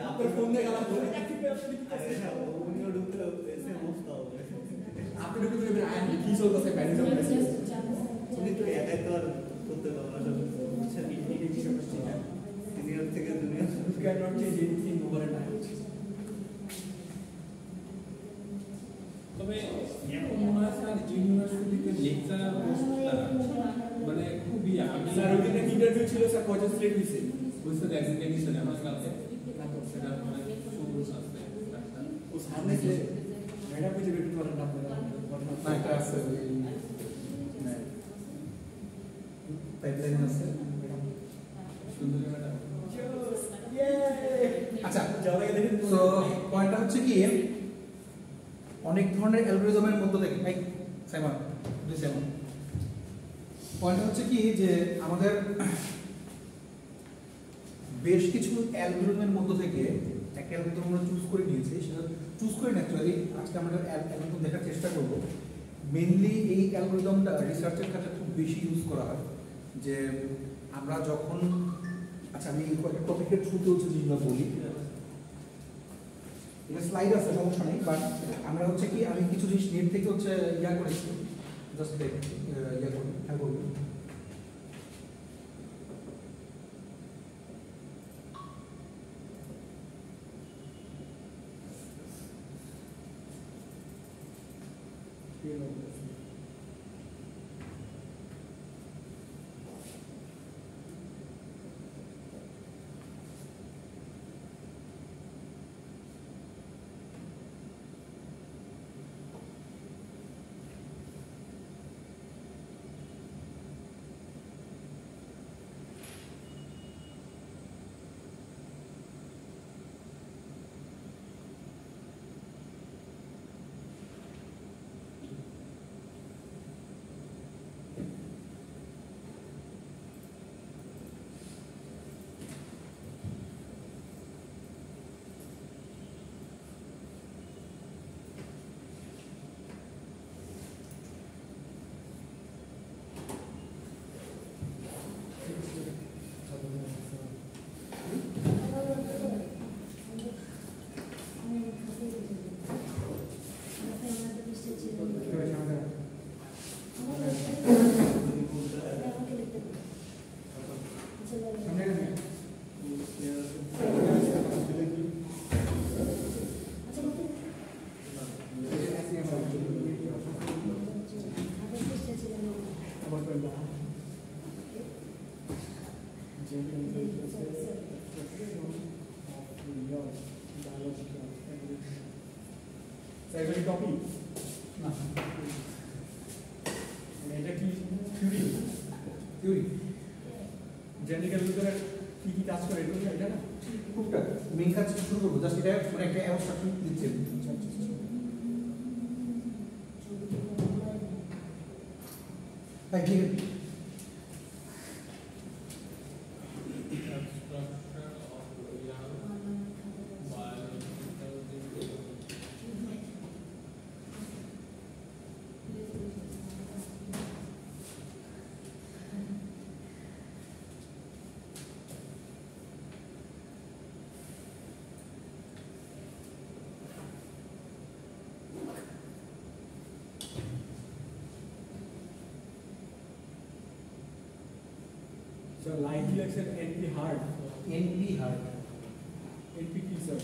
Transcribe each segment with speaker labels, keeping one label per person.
Speaker 1: আপনার ফোন দিয়ে গেলাম আপনি ঢুকে দেবেন আইন কি চলতেছে প্যানিজম উনি তো একাই তো আর করতে পারবে না সিনিয়র থেকে দুনিয়া can not change anything over a time.
Speaker 2: তবে এখন মনে হয় স্যার ইউনিভার্সিটিতে লেকচার মানে খুবই আমি
Speaker 1: স্যার ওইদিন ইন্টারভিউ ছিল স্যার কয়টা সিলেক্ট হয়েছে
Speaker 2: বুঝতে রেজিগনেশন আমার কাছে সেটা মানে সুরুস আছে
Speaker 1: ও সামনে যে ম্যাডাম বুঝে বের করতে পারেন না
Speaker 3: একটা আছে পাইপলাইন আছে
Speaker 2: সুন্দর ম্যাডাম।
Speaker 3: আচ্ছা তো পয়েন্টটা হচ্ছে কি অনেক ধরনের অ্যালগরিদমের মধ্যে থেকে এই সাইমন পয়েন্ট হচ্ছে কি যে আমাদের বেশ কিছু অ্যালগরিদমের মধ্যে থেকে একটা অ্যালগরিদম আমরা চুজ করে নিয়েছি সেটা চুজ করে না অ্যাকচুয়ালি আজকে আমরা অ্যালগরিদম দেখার চেষ্টা করব। মেইনলি এই অ্যালগরিদমটা রিসার্চের কাছে খুব বেশি ইউজ করা হয় যে আমরা যখন আচ্ছা আমি টপিকের থ্রুতে হচ্ছে যেগুলো বলি এটা স্লাইড আছে সমস্যা নেই বাট আমরা হচ্ছে কি আমি কিছু জিনিস নেট থেকে হচ্ছে ইয়া করেছি জাস্ট ইয়া করি খেয়াল করবো
Speaker 1: কপি না এটা কি থিওরি
Speaker 3: থিওরি
Speaker 1: জেনেটিক্যাল ভিতরে কি কি কাজ করে এটা না
Speaker 3: খুবটা মেইন কাজ শুরু করবো জাস্ট এটা মানে একটা অ্যাবস্ট্রাকশন দিচ্ছে তাই ঠিক আছে
Speaker 1: So line election NP hard.
Speaker 3: NP hard.
Speaker 1: NP কি স্যার?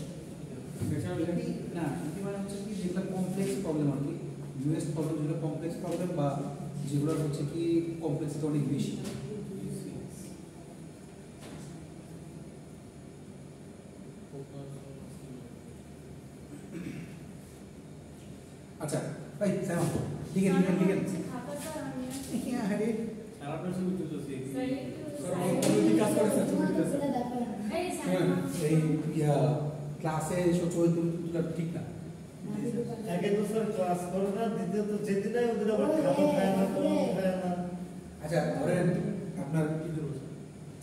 Speaker 3: না NP মানে হচ্ছে কি যেগুলো কমপ্লেক্স প্রবলেম আর কি ইউএস প্রবলেম যেগুলো কমপ্লেক্স প্রবলেম বা যেগুলো হচ্ছে কি কমপ্লেক্সিটি অনেক বেশি আচ্ছা ভাই সাইমন ঠিক আছে ঠিক আছে হ্যাঁ হ্যাঁ
Speaker 2: আর আপনার ছবি তুলতেছি
Speaker 1: কি কাজ করে স্যার ছবি তুলতেছে
Speaker 3: এই ইয়া ক্লাসে চরিত্র ঠিক না
Speaker 4: আগে তো স্যার ক্লাস করে না দ্বিতীয়ত যেদিন আয় ওদিন আবার খাবার খায় না কোনো খায় না।
Speaker 3: আচ্ছা ধরেন আপনার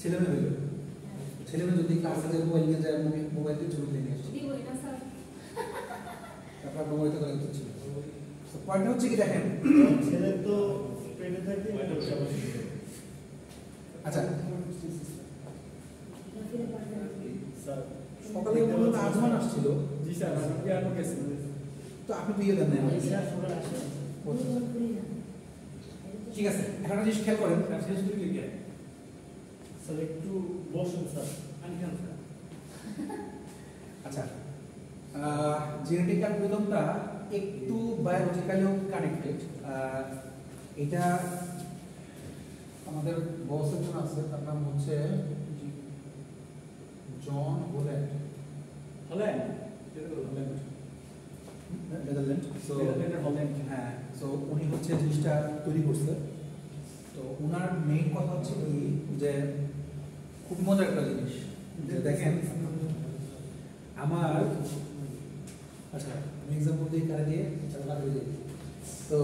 Speaker 3: ছেলেমেয়ে হইল ছেলেমেয়ে যদি ক্লাসে যে মোবাইল নিয়ে যায় মোবাইল দিয়ে ছবি নিয়ে আসছে আপনার মোবাইলটা করে দিচ্ছে পয়েন্ট হচ্ছে কি দেখেন
Speaker 4: ছেলে তো পেটে থাকে
Speaker 3: আচ্ছা
Speaker 4: স্যার
Speaker 3: সকালে মূলত আজমান আসছিল।
Speaker 1: জি স্যার, আমি এয়ারপোর্ট গেছি।
Speaker 3: তো আপনি তো ইয়ে দেন না।
Speaker 4: স্যার সকালে আসে
Speaker 3: ঠিক আছে, এখন একটা জিনিস খেয়াল করেন।
Speaker 1: শেষ করে লিখে
Speaker 4: স্যার একটু বসুন স্যার।
Speaker 1: আনখান স্যার।
Speaker 3: আচ্ছা, জেনেটিক অ্যালগরিদমটা একটু বায়োলজিক্যালিও কানেক্টেড। এটা আমাদের বস একজন আছে, তার নাম হচ্ছে John Holland,
Speaker 1: Holland.
Speaker 3: Netherland. So
Speaker 1: Holland.
Speaker 3: হ্যাঁ, সো উনি হচ্ছে জিনিসটা তৈরি করছে। তো ওনার মেইন কথা হচ্ছে কি যে খুব মজার একটা জিনিস যে দেখেন আমার, আচ্ছা আমি এক্সাম্পল দিই কারে দিয়ে চালা করে দিই। তো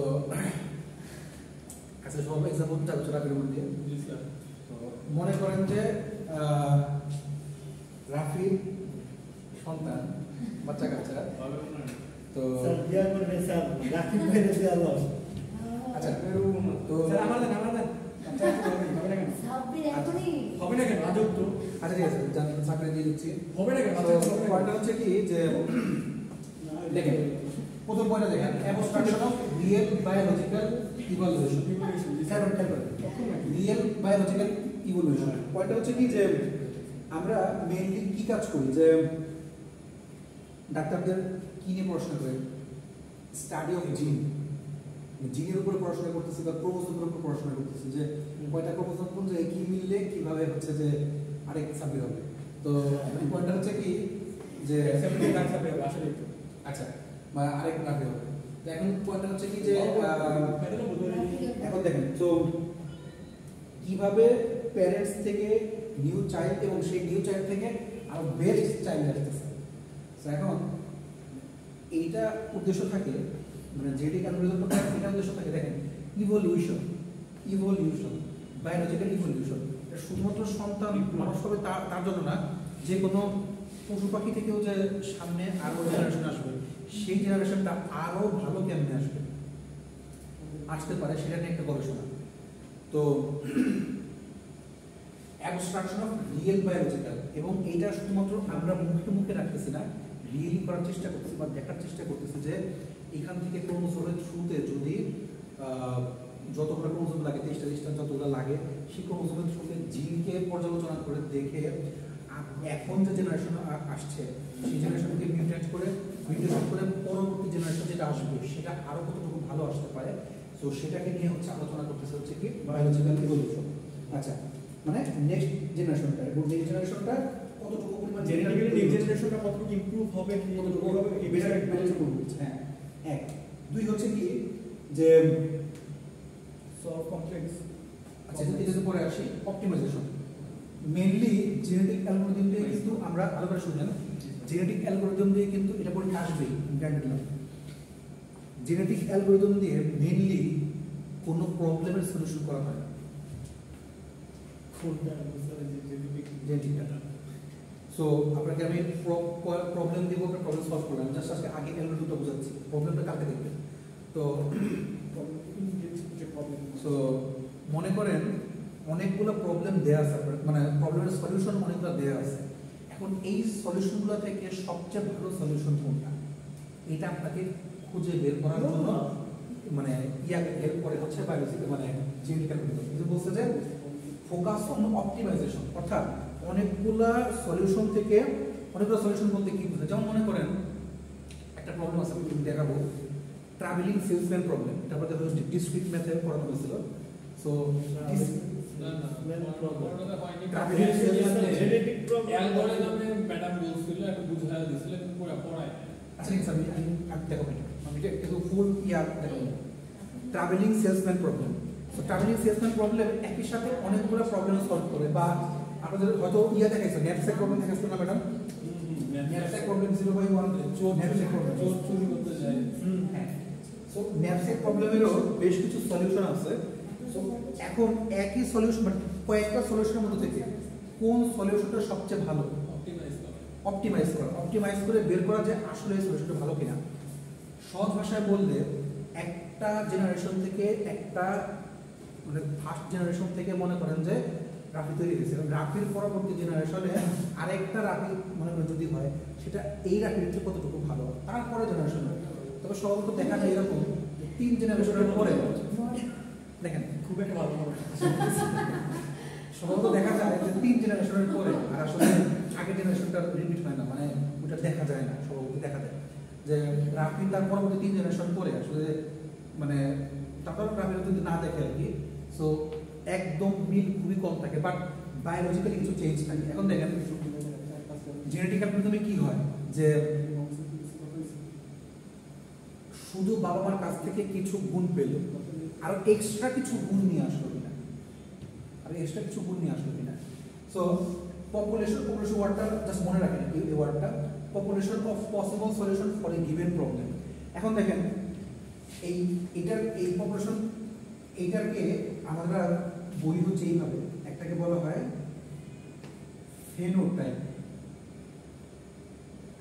Speaker 3: আচ্ছা সব এক্সাম্পল চালা করে মধ্যে
Speaker 2: জি স্যার।
Speaker 3: তো মনে করেন যে রাফির সন্তান বাচ্চা কাচ্চা, তো
Speaker 4: স্যার বিয়া করবে স্যার, রাখি বাইরে দেওয়া লস।
Speaker 3: আচ্ছা তো
Speaker 1: স্যার আমার দেন, আমার দেন। হবে না কেন? হবে না কেন? আজব তো।
Speaker 3: আচ্ছা ঠিক আছে, চাকরি দিয়ে দিচ্ছি।
Speaker 1: হবে না কেন?
Speaker 3: তো পয়েন্টটা হচ্ছে কি যে দেখেন প্রথম পয়েন্টটা দেখেন, abstraction of real biological evaluation. Real biological evaluation পয়েন্টটা হচ্ছে কি যে আমরা মেইনলি কি কাজ করি যে ডাক্তারদের কি নিয়ে পড়াশোনা করে, স্টাডি অফ জিন, জিনের উপরে পড়াশোনা করতেছি বা ক্রোমোজোমের উপর পড়াশোনা করতেছি যে কয়টা ক্রোমোজোম কোন জায়গায় কি মিললে কিভাবে হচ্ছে যে আরেক সাবজেক্ট হবে। তো পয়েন্টটা হচ্ছে কি যে
Speaker 1: আসলে
Speaker 3: আচ্ছা বা আরেক নামে হবে। তো এখন পয়েন্টটা হচ্ছে কি যে এখন দেখেন তো কিভাবে প্যারেন্টস থেকে নিউ চাইল্ড এবং সেই নিউ চাইল্ড থেকে আরো বেস্ট চাইল্ড আসতেছে। তো এখন এইটা উদ্দেশ্য থাকে মানে জেনেটিক অ্যালগরিদমটা এটা উদ্দেশ্য থাকে দেখেন ইভলিউশন, বায়োলজিক্যাল ইভলিউশন। এটা শুধুমাত্র সন্তান মানুষ হবে তার জন্য না, যে কোনো পশু পাখি থেকেও যে সামনে আরো জেনারেশন আসবে সেই জেনারেশনটা আরো ভালো কেমনে আসতে পারে সেটা নিয়ে একটা গবেষণা। তো অ্যাবস্ট্রাকশন অফ রিয়েল বায়োলজিক্যাল, এবং এইটা শুধুমাত্র আমরা মুখে মুখে রাখতেছি না, রিয়েলি করার চেষ্টা করতেছি বা দেখার চেষ্টা করতেছি যে এখান থেকে ক্রোমোজোমের থ্রুতে যদি যতগুলো ক্রোমোজোম লাগে 23টা যতগুলো লাগে সেই ক্রোমোজোমের থ্রুতে জিনকে পর্যালোচনা করে দেখে এখন যে জেনারেশন আসছে সেই জেনারেশনকে মিউটেট করে পরবর্তী জেনারেশন যেটা আসবে সেটা আরো কতটুকু ভালো আসতে পারে। তো সেটাকে নিয়ে হচ্ছে আলোচনা করতেছে হচ্ছে কি বায়োলজিক্যাল ইভলিউশন। আচ্ছা মানে নেক্সট জেনারেশনটা এবং নেক্সট জেনারেশনটা কতটুকু পরিমাণ
Speaker 1: জেনেটিক্যালি নেক্সট জেনারেশনটা কতটুকু ইমপ্রুভ হবে, কতটুকু হবে এই বিষয়ে
Speaker 3: হ্যাঁ। এক দুই হচ্ছে কি যে
Speaker 1: সব কমপ্লেক্স।
Speaker 3: আচ্ছা এটাতে পরে আসি অপটিমাইজেশন। মেইনলি জেনেটিক অ্যালগরিদম দিয়ে কিন্তু আমরা আরো করে শুনলেন, জেনেটিক অ্যালগরিদম দিয়ে কিন্তু এটা পরীক্ষা আসবেই গ্যারান্টি। জেনেটিক অ্যালগরিদম দিয়ে মেইনলি কোনো প্রবলেমের সলিউশন করা হয় না। জেনেটিকটা সো আপনাকে আমি প্রবলেম দিব, প্রবলেম সলভ করলাম, জাস্ট আজকে আগে অ্যালগরিদমটা বোঝাচ্ছি, প্রবলেমটা কালকে দেখবেন। তো সো মনে করেন অনেকগুলো প্রবলেম দেওয়া আছে, মানে প্রবলেমের সলিউশন অনেকগুলো দেওয়া আছে। এখন এই সলিউশনগুলো থেকে সবচেয়ে ভালো সলিউশন কোনটা এটা আপনাকে খুঁজে বের করার জন্য মানে হেল্প করে হচ্ছে বায়োলজি মানে জেনেটিক অ্যালগরিদম। এটা বলছে যে ফোকাস অন অপটিমাইজেশন, অর্থাৎ অনেকগুলা সলিউশন থেকে অনেকগুলো সলিউশন বলতে কি বোঝায়, যেমন মনে করেন একটা প্রবলেম আছে আমি দেখাবো, ট্রাভেলিং সেলসম্যান প্রবলেম। এটা আমাদের হচ্ছে ডিসক্রিট মেথডে পড়ানো হয়েছিল। So travelling salesman
Speaker 4: genetic problem
Speaker 2: অ্যালগরিদমে ম্যাডাম বলছিল একটু বুঝায় দিছিল কিন্তু পুরো পড়ায়।
Speaker 3: আচ্ছা ঠিক আছে আমি দেখাবো, আমি একটু ফুল দেখাবো। Travelling salesman problem. So travelling salesman problem একই সাথে অনেকগুলো প্রবলেম সলভ করে, বা আপনাদের হয়তো দেখাইছে ন্যাপস্যাক প্রবলেম দেখাইছে না ম্যাডাম? ন্যাপস্যাক প্রবলেম 0/1 চোর ন্যাপস্যাক প্রবলেম
Speaker 2: চোর চুরি করতে যায়।
Speaker 3: হ্যাঁ। সো ন্যাপস্যাক প্রবলেমেরও বেশ কিছু সলিউশন আছে। সো এখন একই সলিউশন মানে কয়েকটা সলিউশনের মধ্যে থেকে কোন সলিউশনটা সবচেয়ে ভালো অপটিমাইজ করে বের করা যায় আসলে এই সলিউশনটা ভালো কিনা। সহজ ভাষায় বললে একটা জেনারেশন থেকে একটা মানে ফার্স্ট জেনারেশন থেকে মনে করেন যে রাফি তৈরি হয়েছে, এবং রাফির পরবর্তী জেনারেশনে আরেকটা রাফি মনে করেন যদি হয়, সেটা এই রাফির চেয়ে কতটুকু ভালো, তারপরে জেনারেশনে। তবে সম্ভবত দেখা যায় এরকম 3 জেনারেশনের পরে, দেখেন
Speaker 1: খুব একটা ভালো হবে
Speaker 3: সম্ভবত দেখা যায় যে 3 জেনারেশনের পরে আর আসলে আগের জেনারেশনটা রিপিট হয় না, মানে ওটা দেখা যায় না, সম্ভবত দেখা যায় যে রাফি তার পরবর্তী 3 জেনারেশন পরে আসলে মানে তারপর রাফির যদি না দেখে আর কি, সো একদম মিল খুবই কম থাকে, বাট বায়োলজিক্যালি কিছু চেঞ্জ থাকে। এখন দেখেন জেনেটিক্যাল প্রথমে কি হয় যে শুধু বাবা মার কাছ থেকে কিছু গুণ পেল, আর এক্সট্রা কিছু গুণ নিয়ে আসলো কিনা, সো পপুলেশন ওয়ার্ডটা জাস্ট মনে রাখেন, এই ওয়ার্ডটা population of possible solution for a given problem. এখন দেখেন এই পপুলেশন এইটাকে আমরা বলি হচ্ছে এইভাবে, একটাকে বলা হয় ফেনোটাইপ,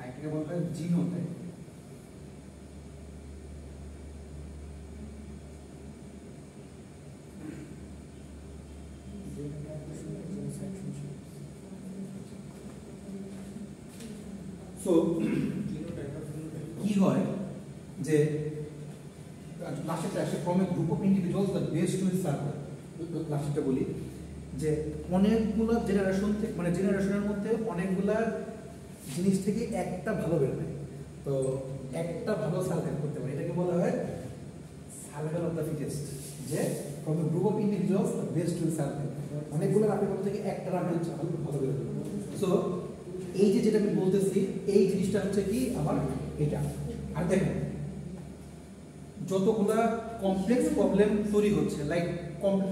Speaker 3: একটাকে বলা হয় জিনোটাইপ। সো কি হয় যে লাস্টে আসে from a group of individuals the best will survive. লাস্টটা বলি যে অনেকগুলো জেনারেশন থেকে, মানে জেনারেশনের মধ্যে অনেকগুলা জিনিস থেকে একটা ভালো বেরোবে, তো একটা ভালো সার্ভাইভ করতে পারে, এটাকে বলা হয় সার্ভাইভাল অফ দ্য ফিটেস্ট, যে from a group of individuals the best will survive. অনেকগুলো রাফির মধ্যে থেকে একটা রাফি হচ্ছে ভালো বেরোবে। সো এই যে যেটা আমি বলতেছি, এই জিনিসটা হচ্ছে কি আমার এটা। আর দেখেন যতগুলা কমপ্লেক্স প্রবলেম তৈরি হচ্ছে, লাইক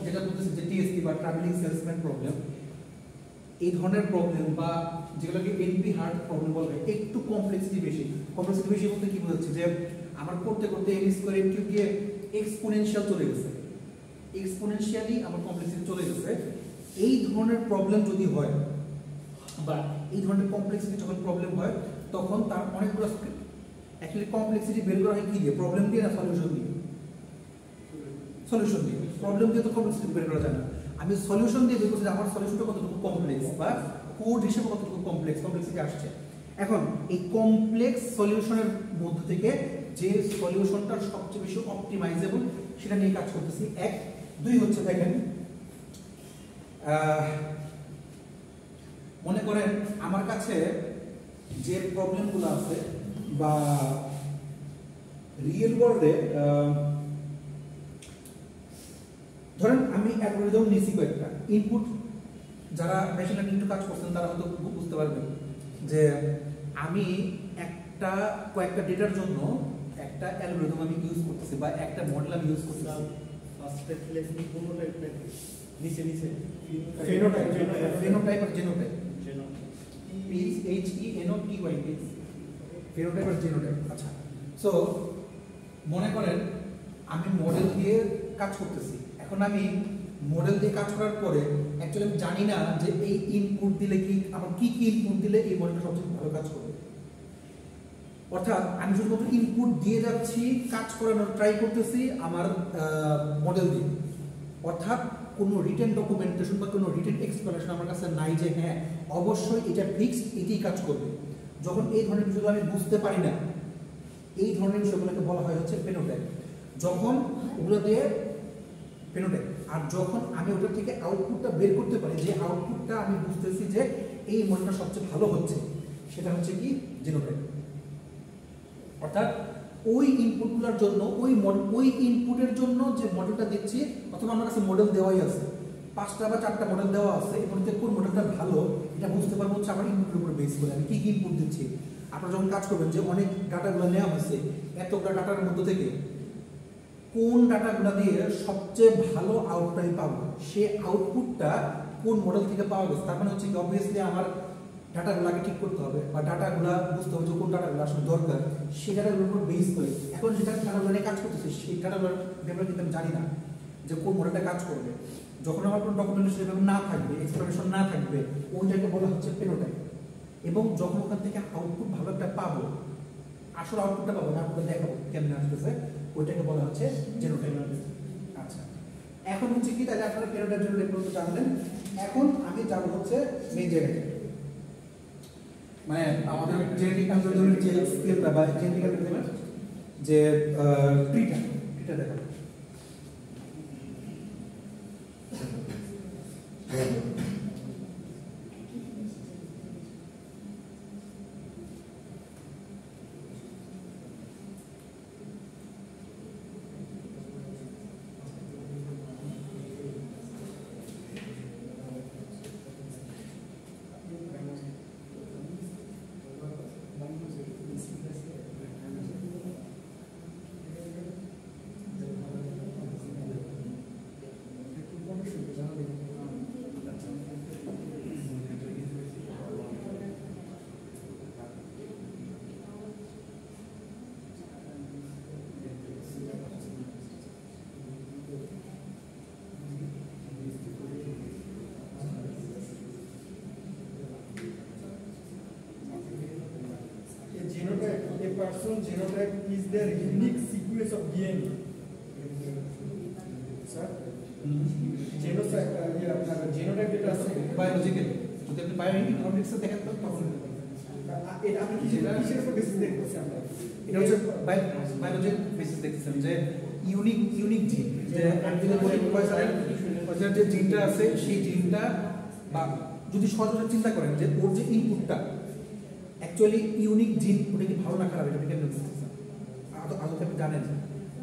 Speaker 3: যেটা বলতেছি যে টিএসপি বা ট্রাভেলিং সেলসম্যান প্রবলেম, এই ধরনের প্রবলেম বা যেগুলোকে এনপি হার্ট প্রবলেম বলবে, একটু কমপ্লেক্সিটি বেশি বলতে কি বোঝাচ্ছে যে আমার করতে করতে এন স্কোয়ার এন কিউব গিয়ে এক্সপোনেনশিয়াল চলে গেছে, এক্সপোনেনশিয়ালি আমার কমপ্লেক্সিটি চলে গেছে। এই ধরনের প্রবলেম যদি হয় বা এই ধরনের কমপ্লেক্সিটি যখন প্রবলেম হয়, তখন তার অনেকগুলো অ্যাকচুয়ালি কমপ্লেক্সিটি বের করা হয় কি দিয়ে, প্রবলেম দিয়ে না সলিউশন দিয়ে? সলিউশন দিয়ে। প্রবলেম দিয়ে তো কমপ্লেক্সিটি বের করা যায় না, আমি সলিউশন দিয়ে বের করছি আমার সলিউশনটা কতটুকু কমপ্লেক্স বা কোড হিসেবে কতটুকু কমপ্লেক্সিটি আসছে। এখন এই কমপ্লেক্স সলিউশনের মধ্যে থেকে যে সলিউশনটা সবচেয়ে বেশি অপটিমাইজেবল সেটা নিয়ে কাজ করতেছি। 1 2 হচ্ছে দেখেন মনে করেন আমার কাছে যে প্রবলেমগুলো আছে বা রিয়েল ওয়ার্ল্ডে, ধরেন আমি অ্যালগরিদম নিছি কয়েকটা ইনপুট, যারা মেশিন লার্নিং একটু কাজ করছেন তারা হয়তো বুঝতে পারবেন যে আমি কয়েকটা ডেটার জন্য একটা অ্যালগরিদম আমি ইউজ করতেছি বা একটা মডেল আমি ইউজ করতেছি।
Speaker 4: ফার্স্টে ফ্লেক্সি কোন টাইপের নিচে
Speaker 3: ফেনোটাইপ আর জিনোটাইপ, PHENOTYP, ফেনোটাইপ আর জিনোটাইপ। আচ্ছা, সো মনে করেন আমি মডেল দিয়ে কাজ করতেছি। এখন আমি মডেল দিয়ে কাজ করার পরে অ্যাকচুয়ালি আমি জানি না যে এই ইনপুট দিলে কি আমার কি ইনপুট দিলে এই মডেলটা সবচেয়ে ভালো কাজ করবে। অর্থাৎ আমি শুধুমাত্র ইনপুট দিয়ে যাচ্ছি, কাজ করানোর ট্রাই করতেছি আমার মডেল দিয়ে। অর্থাৎ কোনো রিটেন ডকুমেন্টেশন বা কোনো রিটেন এক্সপ্লেনেশন আমার কাছে নাই যে হ্যাঁ অবশ্যই এটা ফিক্সড, এটাই কাজ করবে। যখন এই ধরনের বিষয়গুলো আমি বুঝতে পারি না, এই ধরনের বিষয়গুলোকে বলা হয় হচ্ছে ফেনোটাইপ। যখন ওগুলো দিয়ে ফেনোটাইপ, আর যখন আমি ওটার থেকে আউটপুটটা বের করতে পারি, যে আউটপুটটা আমি বুঝতেছি যে এই মডেলটা সবচেয়ে ভালো হচ্ছে, সেটা হচ্ছে কি জিনোটাইপ। অর্থাৎ ওই ইনপুটগুলোর জন্য ওই ইনপুটের জন্য যে মডেলটা দিচ্ছি, অথবা আমার কাছে মডেল দেওয়াই আছে, 5টা বা 4টা মডেল দেওয়া আছে, এর মধ্যে কোন মডেলটা ভালো এটা বুঝতে পারবো হচ্ছে আমার ইনপুটের উপর বেস করে আমি কি ইনপুট দিচ্ছি। আপনারা যখন কাজ করবেন যে অনেক ডাটাগুলো নেওয়া হয়েছে, এতগুলো ডাটার মধ্যে থেকে কোন ডাটাগুলো দিয়ে সবচেয়ে ভালো আউটপুট পাবো, সে আউটপুটটা কোন মডেল থেকে পাওয়া গেছে, তার মানে হচ্ছে কি অবভিয়াসলি আমার ডাটাগুলোকে ঠিক করতে হবে বা ডাটাগুলো বুঝতে হবে যে কোন ডাটাগুলো আসলে দরকার, সেই ডাটাগুলোর উপর বেস করে এখন যেটা ডাটাগুলো নিয়ে কাজ করতেছে সেই ডাটাগুলোর ব্যাপারে কিন্তু আমি জানি না যে কোন মডেলটা কাজ করবে। যখন আমার কোনো ডকুমেন্টেশন না থাকবে, এক্সপ্লেনেশন না থাকবে, ওইটাকে বলা হচ্ছে ফেনোটাইপ। এবং যখন ওখান থেকে আউটপুট ভালো একটা পাবো, আসলে আউটপুটটা পাবো না, আপনাকে দেখাবো কেমন আসতেছে, ওইটাকে বলা হচ্ছে জিনোটাইপ। আচ্ছা, এখন হচ্ছে কি তাহলে আপনারা ফেনোটাইপ জিনোটাইপ পর্যন্ত জানলেন। এখন আমি যাব হচ্ছে মেইন জায়গায়, মানে আমাদের জেনেটিক অ্যালগরিদমের যে স্কেলটা বা জেনেটিক অ্যালগরিদমের যে ট্রিটা দেখাবো।
Speaker 5: Person's genotype is their unique sequence of DNA. Sir, genotype যেটা আছে
Speaker 3: বায়োলজিক্যাল, যদি আপনি বায়োইনফরমেটিক্সে দেখেন তো তখন
Speaker 5: এটা আপনি কিসের উপর বেসিস দেখতেছি আমরা?
Speaker 3: এটা হচ্ছে বায়োলজির বেসিস দেখতেছেন যে ইউনিক জিন, যে একদিনের বলে প্রফেসরের যে জিনটা আছে সেই জিনটা, বা যদি সরাসরি চিন্তা করেন যে ওর যে ইনপুটটা অ্যাকচুয়ালি ইউনিক জিন, ওটা কি ভালো না খারাপ এটা কেমন বুঝতেছেন? আদৌ আপনি জানেন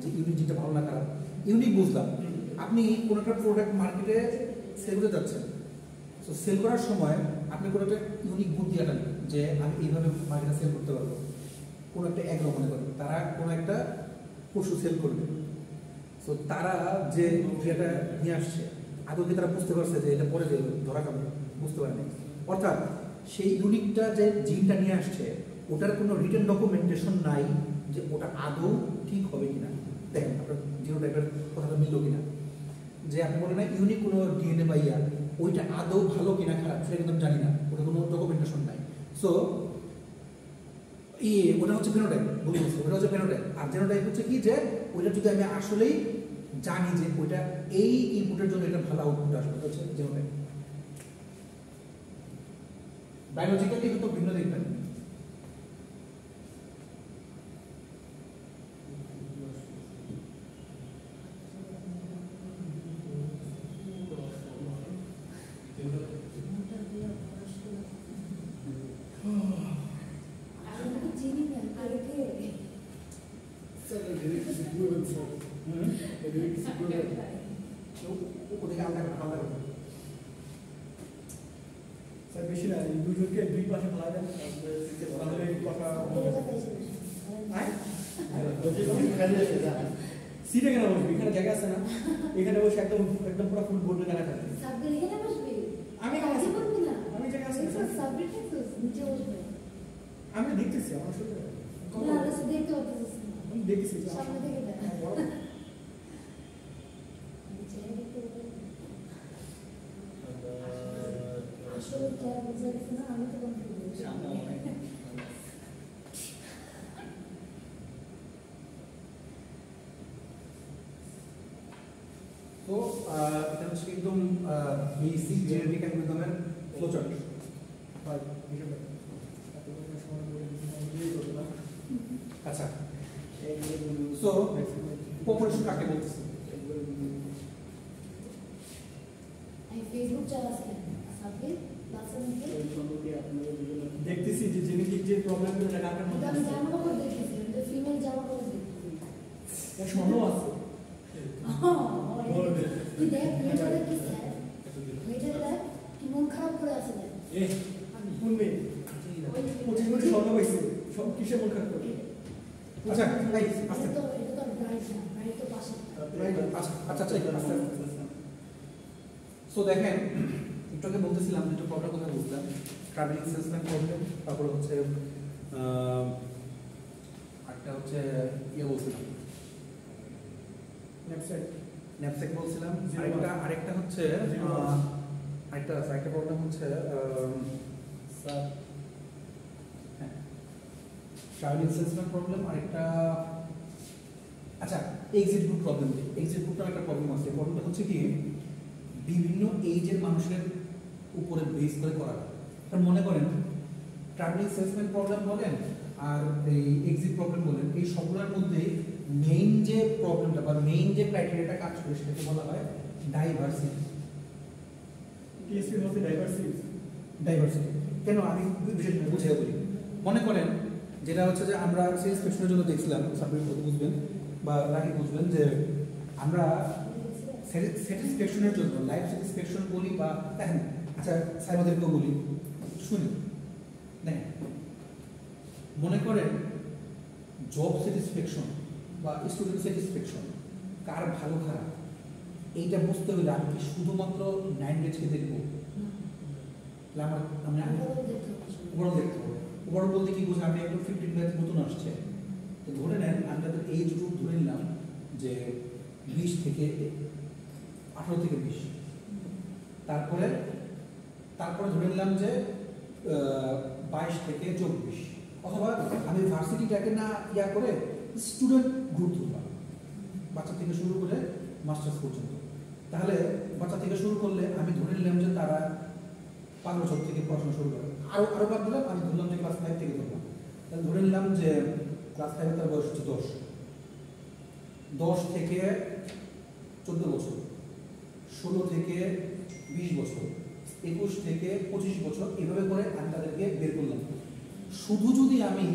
Speaker 3: যে ইউনিক জিনটা ভালো না খারাপ? ইউনিক বুঝলাম, আপনি কোনো একটা প্রোডাক্ট মার্কেটে সেল করতে যাচ্ছেন, তো সেল করার সময় আপনি কোনো একটা ইউনিক বুদ্ধি আনেন যে আমি এইভাবে মার্কেটে সেল করতে পারবো। কোনো একটা এগ্রো মনে করেন, তারা কোনো একটা পশু সেল করবে, তো তারা যে যেটা নিয়ে আসছে আদৌ কি তারা বুঝতে পারছে যে এটা পরে ধরা খাবে? বুঝতে পারেনি। অর্থাৎ সেই ইউনিকটা যে জিনটা নিয়ে আসছে ওটার কোনো রিটেন ডকুমেন্টেশন নাই যে ওটা আদৌ ঠিক হবে কিনা। দেখেন আপনার জিনোটাইপের কথাটা মিলল কিনা, যে আপনি বলেন না ইউনিক কোনো ডিএনএ পাইয়া ওইটা আদৌ ভালো কিনা খারাপ সেটা কিন্তু আমি জানি না, ওটা কোনো ডকুমেন্টেশন নাই। সো ওটা হচ্ছে ফেনোটাইপ, বুঝতে ওটা হচ্ছে ফেনোটাইপ। আর জেনোটাইপ হচ্ছে কি, যে ওইটা যদি আমি আসলেই জানি যে ওইটা এই ইনপুটের জন্য এটা ভালো আউটপুট আসবে, ওটা হচ্ছে জেনোটাইপ। বায়োলজিক্যালি কিন্তু ভিন্ন দেখবেন।
Speaker 5: স্যার বেশি না, দুজনকে দুই পাশে ফেলা দেন, তাহলে কথা সিটে কেন বসবি? এখানে জায়গা আছে না? এখানে বসে একদম একদম পুরো ফুল বোর্ডে জায়গা থাকে। আমি আমি জায়গা আছে, আমি দেখতেছি আমার সাথে আমি দেখতেছি
Speaker 3: তো এটা হচ্ছে একদম বেসিক জেনেটিক অ্যালগরিদমের ফ্লোচার্ট। আচ্ছা, সো পপুলেশন কাকে বলতেছে?
Speaker 5: দেখতেছি যে জেনেটিক যে প্রবলেমগুলো এটা কার মধ্যে আছে। স্বর্ণ আছে, কোন মেয়ে 25 মিনিট স্বর্ণ পাইছে, সব কিসে মন খারাপ করে?
Speaker 3: আচ্ছা সো দেখেন, একটু আগে বলতেছিলাম দুটো প্রবলেম কথা বলছিলাম, ট্রাভেলিং সেলসম্যান প্রবলেম, তারপরে হচ্ছে একটা হচ্ছে বলছিলাম ন্যাপস্যাক বলছিলাম, আরেকটা হচ্ছে আরেকটা প্রবলেম হচ্ছে ট্রাভেলিং সেলসম্যান প্রবলেম, আরেকটা আচ্ছা এক্সিট গ্রুপ প্রবলেম। এক্সিট গ্রুপটা একটা প্রবলেম আছে। প্রবলেমটা হচ্ছে কি, বিভিন্ন এইজের মানুষের উপরে বেস করে করা হয়। কারণ মনে করেন ট্রাভেলিং সেলসম্যান প্রবলেম বলেন আর এই এক্সিট প্রবলেম বলেন, এই সবগুলোর মধ্যে মেইন যে প্রবলেমটা বা মেইন যে ক্রাইটেরিয়াটা কাজ করে সেটাকে বলা হয় ডাইভার্সিটি।
Speaker 1: টিএসপি বলতে ডাইভার্সিটি।
Speaker 3: ডাইভার্সিটি কেন আমি বিষয়টা বুঝিয়ে বলি। মনে করেন যেটা হচ্ছে যে আমরা সেলস পেশনের জন্য দেখছিলাম, সাবমিট করতে বুঝবেন বা রাখি বুঝবেন যে আমরা স্যাটিসফ্যাকশনের জন্য লাইফ স্যাটিসফ্যাকশন বলি বা দেখেন, আচ্ছা সাইবাদেরকেও বলি, শুনুন দেখেন, মনে করেন জব স্যাটিসফ্যাকশন বা স্টুডেন্ট স্যাটিসফ্যাকশন কার ভালো খারাপ এইটা বুঝতে হলে আমি কি শুধুমাত্র 9 ডেজকে দেখবো? আমার ওভারঅল দেখতে হবে। ওভারঅল বলতে কি বুঝে, আমি একদম 15 ব্যাচ নতুন আসছে, তো ধরে নেন আমি তাদের এইজ গ্রুপ ধরে নিলাম যে 20 থেকে 18 থেকে 20, তারপরে ধরে নিলাম যে 22 থেকে 24, অথবা আমি ভার্সিটিটাকে না ইয়া করে স্টুডেন্ট গ্রুপ ধরলাম, বাচ্চা থেকে শুরু করে মাস্টার্স পর্যন্ত। তাহলে বাচ্চা থেকে শুরু করলে আমি ধরে নিলাম যে তারা 5 বছর থেকে পড়াশোনা শুরু করে, আরো বাদ দিলাম, আমি ধরলাম যে ক্লাস 5 থেকে ধরলাম, তাহলে ধরে নিলাম যে ক্লাস 5 তার বয়স হচ্ছে 10 থেকে 14 বছর, 16 থেকে 20 বছর, 21 থেকে 25 বছর, এভাবে করে আমি তাদেরকে বের করলাম। শুধু যদি আমি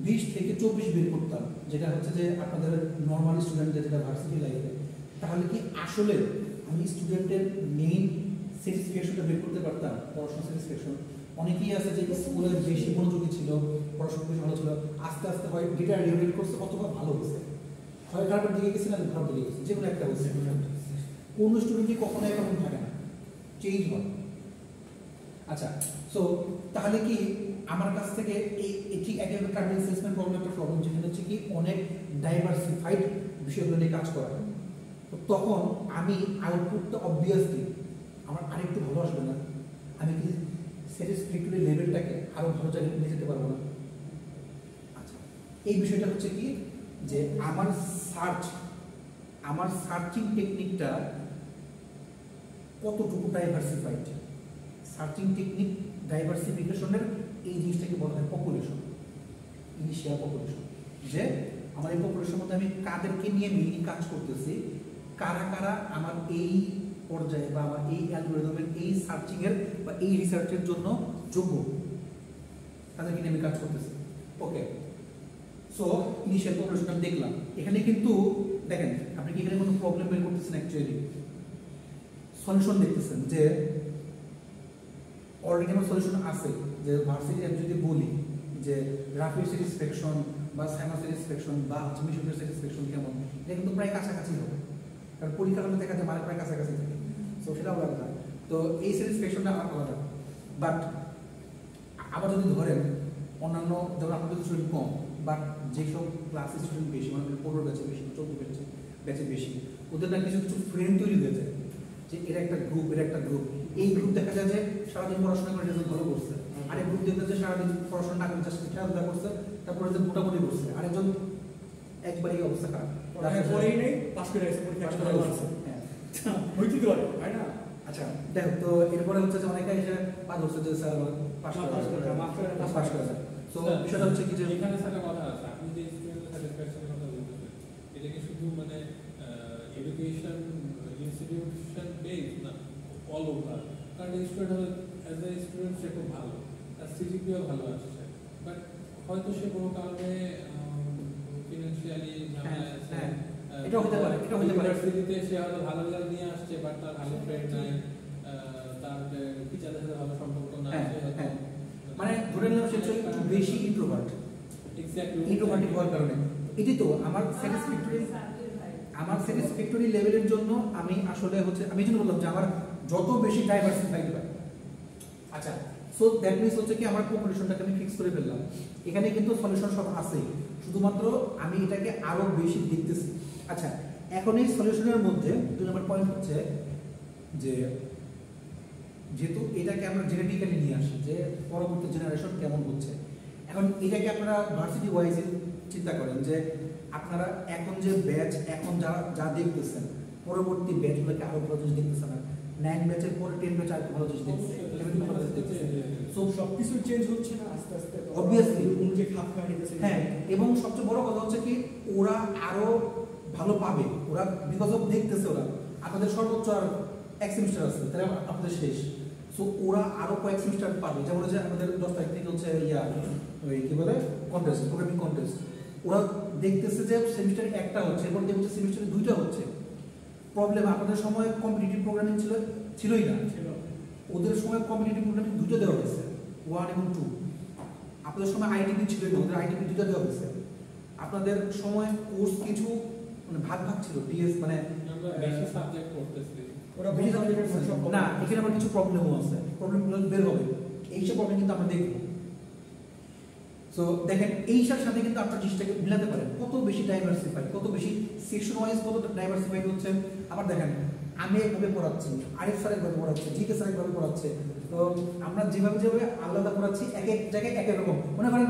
Speaker 3: 20 থেকে 24 বের করতাম, যেটা হচ্ছে যে আপনাদের নর্মাল স্টুডেন্টদের যেটা ভার্সিটি লাইফে, তাহলে কি আসলে আমি স্টুডেন্টের মেইন স্যাটিসফ্যাকশনটা বের করতে পারতাম? পড়াশোনা স্যাটিসফ্যাকশন অনেকেই আছে যে স্কুলে বেশি মনোযোগী ছিল, পড়াশোনা বেশি ভালো ছিল, আস্তে আস্তে হয় গিটার রিভিল করছে অথবা ভালো হয়েছে, হয় খারাপের দিকে গেছে না খারাপ দিকে গেছে, যে কোনো একটা হচ্ছে। কোনো স্টুডেন্টই কখনো এরকম থাকে না, চেঞ্জ হয়। আচ্ছা, সো তাহলে কি আমার কাছ থেকে এই ঠিক একই ট্রাভেলিং সেলসম্যান প্রবলেম একটা প্রবলেম, যেখানে হচ্ছে কি অনেক ডাইভার্সিফাইড বিষয়গুলো নিয়ে কাজ করা, তখন আমি আউটপুটটা অবভিয়াসলি আমার আরেকটু ভালো আসবে না? আমি কি স্যাটিসফ্যাক্টরি লেভেলটাকে আরো ভালো জায়গায় নিয়ে যেতে পারবো না? আচ্ছা, এই বিষয়টা হচ্ছে কি যে আমার সার্চিং টেকনিকটা কতটুকু ডাইভার্সিফাইড। সার্চিং টেকনিক ডাইভার্সিফিকেশনের এই জিনিসটাকে বলা হয় পপুলেশন, ইনিশিয়াল পপুলেশন, যে আমার এই পপুলেশনের মধ্যে আমি কাদেরকে নিয়ে মেইনলি কাজ করতেছি, কারা কারা আমার এই পর্যায়ে বা আমার এই অ্যালগরিদমের এই সার্চিংয়ের বা এই রিসার্চের জন্য যোগ্য, তাদেরকে নিয়ে আমি কাজ করতেছি। ওকে, সো ইনিশিয়াল পপুলেশন আমি দেখলাম। এখানে কিন্তু দেখেন, আপনি কি এখানে কোনো প্রবলেম বের করতেছেন? অ্যাকচুয়ালি সলিউশন দেখতেছেন যে অলরেডি আমার সলিউশন আছে। যে ভার্সিটি আমি যদি বলি যে রাফির স্যাটিসফ্যাকশন বা সাইমার স্যাটিসফ্যাকশন বা মিশনের স্যাটিসফ্যাকশন কেমন, এটা কিন্তু প্রায় কাছাকাছি হবে, কারণ পরীক্ষার হলে দেখা যায় মানে প্রায় কাছাকাছি থাকে, সো সেটা আলাদা। তো এই স্যাটিসফ্যাকশনটা আমার আলাদা। বাট আবার যদি ধরেন অন্যান্য, যেমন আপনাদের স্টুডেন্ট কম, বাট যেসব ক্লাসে স্টুডেন্ট বেশি, মানে 15 ব্যাচে বেশি, 14 ব্যাচে বেশি, ওদের না কিছু কিছু ফ্রেন্ড তৈরি হয়ে যায়, যে এরা একটা গ্রুপ, এই গ্রুপ দেখা যায় যে সারাদিন পড়াশোনা করে রেজাল্ট ভালো করছে, আরেক গ্রুপ দেখবে যে সারাদিন পড়াশোনা না করে জাস্ট খেলাধুলা করছে, তারপরে যে মোটামুটি করছে, আরেকজন একবারই অবস্থা খারাপ,
Speaker 1: পড়েই নেই, পাস করে গেছে, পরীক্ষা আছে।
Speaker 3: হ্যাঁ,
Speaker 1: হইতে তো পারে, তাই না?
Speaker 3: আচ্ছা দেখো, তো এরপরে হচ্ছে যে অনেকে এসে পা ধরছে যে স্যার পাস করে যায়। তো বিষয়টা হচ্ছে কি যে
Speaker 2: এখানে একটা কথা আছে, আপনি যে স্টুডেন্ট স্যাটিসফ্যাকশনের কথা বলতেছেন, এটা কি শুধু মানে এডুকেশন ইনস্টিটিউশন বেস না, অল ওভার? কারণ স্টুডেন্ট অ্যাজ এ স্টুডেন্ট সে খুব ভালো, তার সিজিপিও ভালো আসছে, বাট হয়তো সে কোনো কারণে ফিনান্সিয়ালি ঝামেলা আছে,
Speaker 3: এটা হতে পারে,
Speaker 2: ইউনিভার্সিটিতে সে হয়তো ভালো রেজাল্ট নিয়ে আসছে, বাট তার ভালো ফ্রেন্ড নাই, তার টিচারদের সাথে ভালো সম্পর্ক নাই,
Speaker 3: মানে ধরে নিলাম সে একটু বেশি ইন্ট্রোভার্ট, ইন্ট্রোভার্টিক হওয়ার কারণে। এটি তো আমার স্যাটিসফ্যাক্টরি লেভেলের জন্য আমি আসলে হচ্ছে, আমি যেন বললাম যে আমার যত বেশি ডাইভার্সিফাইড হয়। আচ্ছা, সো দ্যাট মিনস হচ্ছে কি আমার পপুলেশনটাকে আমি ফিক্স করে ফেললাম। এখানে কিন্তু সলিউশন সব আছেই, শুধুমাত্র আমি এটাকে আরো বেশি দেখতেছি। আচ্ছা, এখন এই সলিউশনের মধ্যে 2 নম্বর পয়েন্ট হচ্ছে যে যেহেতু এটাকে আমরা জেনেটিক্যালি নিয়ে আসি, যে পরবর্তী জেনারেশন কেমন হচ্ছে। এখন এটাকে আপনারা ভার্সিটি ওয়াইজে চিন্তা করেন যে আপনারা এখন যে ব্যাচ, এখন যা দেখতেছেন, পরবর্তী ব্যাচগুলোকে আরো ভালো জিনিস দেখতেছেন না, 9 ব্যাচের পরে 10 ব্যাচ আর ভালো জিনিস দেখছে, 11 ভালো জিনিস দেখছে।
Speaker 5: সো সবকিছু চেঞ্জ হচ্ছে না আস্তে আস্তে,
Speaker 3: Obviously.
Speaker 5: অনুযায়ী খাপ খাওয়া নিতেছে।
Speaker 3: হ্যাঁ, এবং সবচেয়ে বড় কথা হচ্ছে কি ওরা আরো ভালো পাবে, ওরা বিকজ অফ দেখতেছে ওরা আপনাদের সর্বোচ্চ আর এক সেমিস্টার আছে, তাহলে আপনাদের শেষ। সো ওরা আরো কয়েক সেমিস্টার পাবে, যেমন যে আমাদের 10 তারিখ থেকে হচ্ছে ওই কি বলে কন্টেস্ট, প্রোগ্রামিং কন্টেস্ট। ওরা দেখতেছে যে সেমিস্টার একটা হচ্ছে, এরপর দেখছে সেমিস্টারে 2টা হচ্ছে। প্রবলেম আপনাদের সময় কম্পিটিটিভ প্রোগ্রামিং ছিলই না, ওদের সময় কম্পিটিটিভ প্রোগ্রামিং 2টা দেওয়া হয়েছে, 1 এবং 2। আপনাদের সময় আইটিপি ছিল না, ওদের আইটিপি 2টা দেওয়া হয়েছে। আপনাদের সময় কোর্স কিছু মানে ভাগ ভাগ ছিল, ডিএস মানে
Speaker 2: আমরা বেশি সাবজেক্ট পড়তেছি,
Speaker 5: ওরা
Speaker 3: বেশি
Speaker 5: বলতে
Speaker 3: সাবজেক্ট
Speaker 5: পারে
Speaker 3: না, এখানে আবার কিছু প্রবলেমও আছে, প্রবলেমগুলো বের হবে, এইসব প্রবলেম কিন্তু আমরা দেখব। সো দেখেন এইটার সাথে কিন্তু আপনার জিনিসটাকে মিলাতে পারেন, কত বেশি ডাইভার্সিফাইড, কত বেশি সেকশন ওয়াইজ কত ডাইভার্সিফাইড হচ্ছে। আবার দেখেন আমি একভাবে পড়াচ্ছি, আরেক স্যার একভাবে পড়াচ্ছে, জিকে স্যার একভাবে পড়াচ্ছে। তো আমরা যেভাবে যেভাবে আলাদা পড়াচ্ছি এক এক জায়গায় এক এক রকম। মনে করেন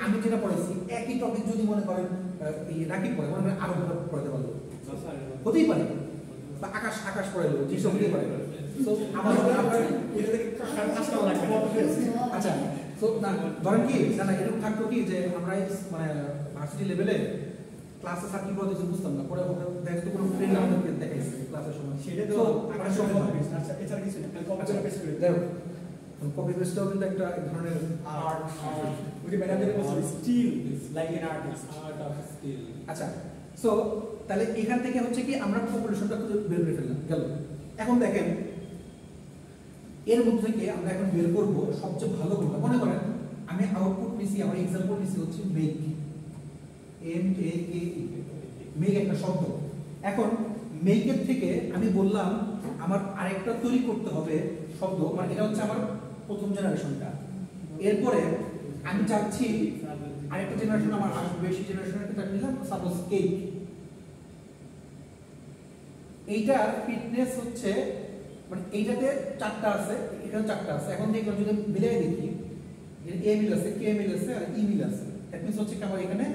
Speaker 3: আমি যেটা পড়াইছি একই টপিক যদি মনে করেন রাকিব পড়ে, মনে করেন আরো পড়াতে পারলো, হতেই পারে, বা আকাশ পড়াইলো, যেসব হতেই পারে। তো আচ্ছা, তো না ধরেন কি না এরকম থাকতো কি যে আমরা মানে ভার্সিটি লেভেলে ক্লাসে স্যার কি পড়াতে বুঝতাম না, পরে দেখতো কোনো ফ্রেন্ড আমাদেরকে দেখাইছে ক্লাসের সময়,
Speaker 5: সেটা তো
Speaker 3: আমার সময়
Speaker 5: আচ্ছা এছাড়া কিছু না, কম্পিউটার বেস করে
Speaker 3: দেখো কপি পেস্টটাও কিন্তু একটা ধরনের
Speaker 5: আর্ট, ওই যে ম্যাডামের বলছে still like an artist.
Speaker 2: Art of still.
Speaker 3: আচ্ছা, সো তাহলে এখান থেকে হচ্ছে কি আমরা পপুলেশনটা খুঁজে বের করে ফেললাম গেল। এখন দেখেন এর মধ্যে থেকে আমরা এখন বের করব সবচেয়ে ভালো কোনটা। মনে করেন আমি আউটপুট নিছি, আমার এক্সাম্পল নিছি হচ্ছে মেক, MEAKE, মেক একটা শব্দ। এখন মেকের থেকে আমি বললাম আমার আরেকটা তৈরি করতে হবে শব্দ, মানে এটা হচ্ছে আমার প্রথম জেনারেশনটা। এরপরে আমি চাচ্ছি আরেকটা জেনারেশন আমার আসবে, বেশি জেনারেশনের ক্ষেত্রে আমি নিলাম সাপোজ কেক। এইটার ফিটনেস হচ্ছে মানে এইটাতে 4টা আছে, এখানে 4টা আছে। এখন দেখলাম যদি মিলাই দেখি এ মিল আছে, কে মিল আছে আর ই মিল আছে। দ্যাট মিন্স হচ্ছে কি আমার এখানে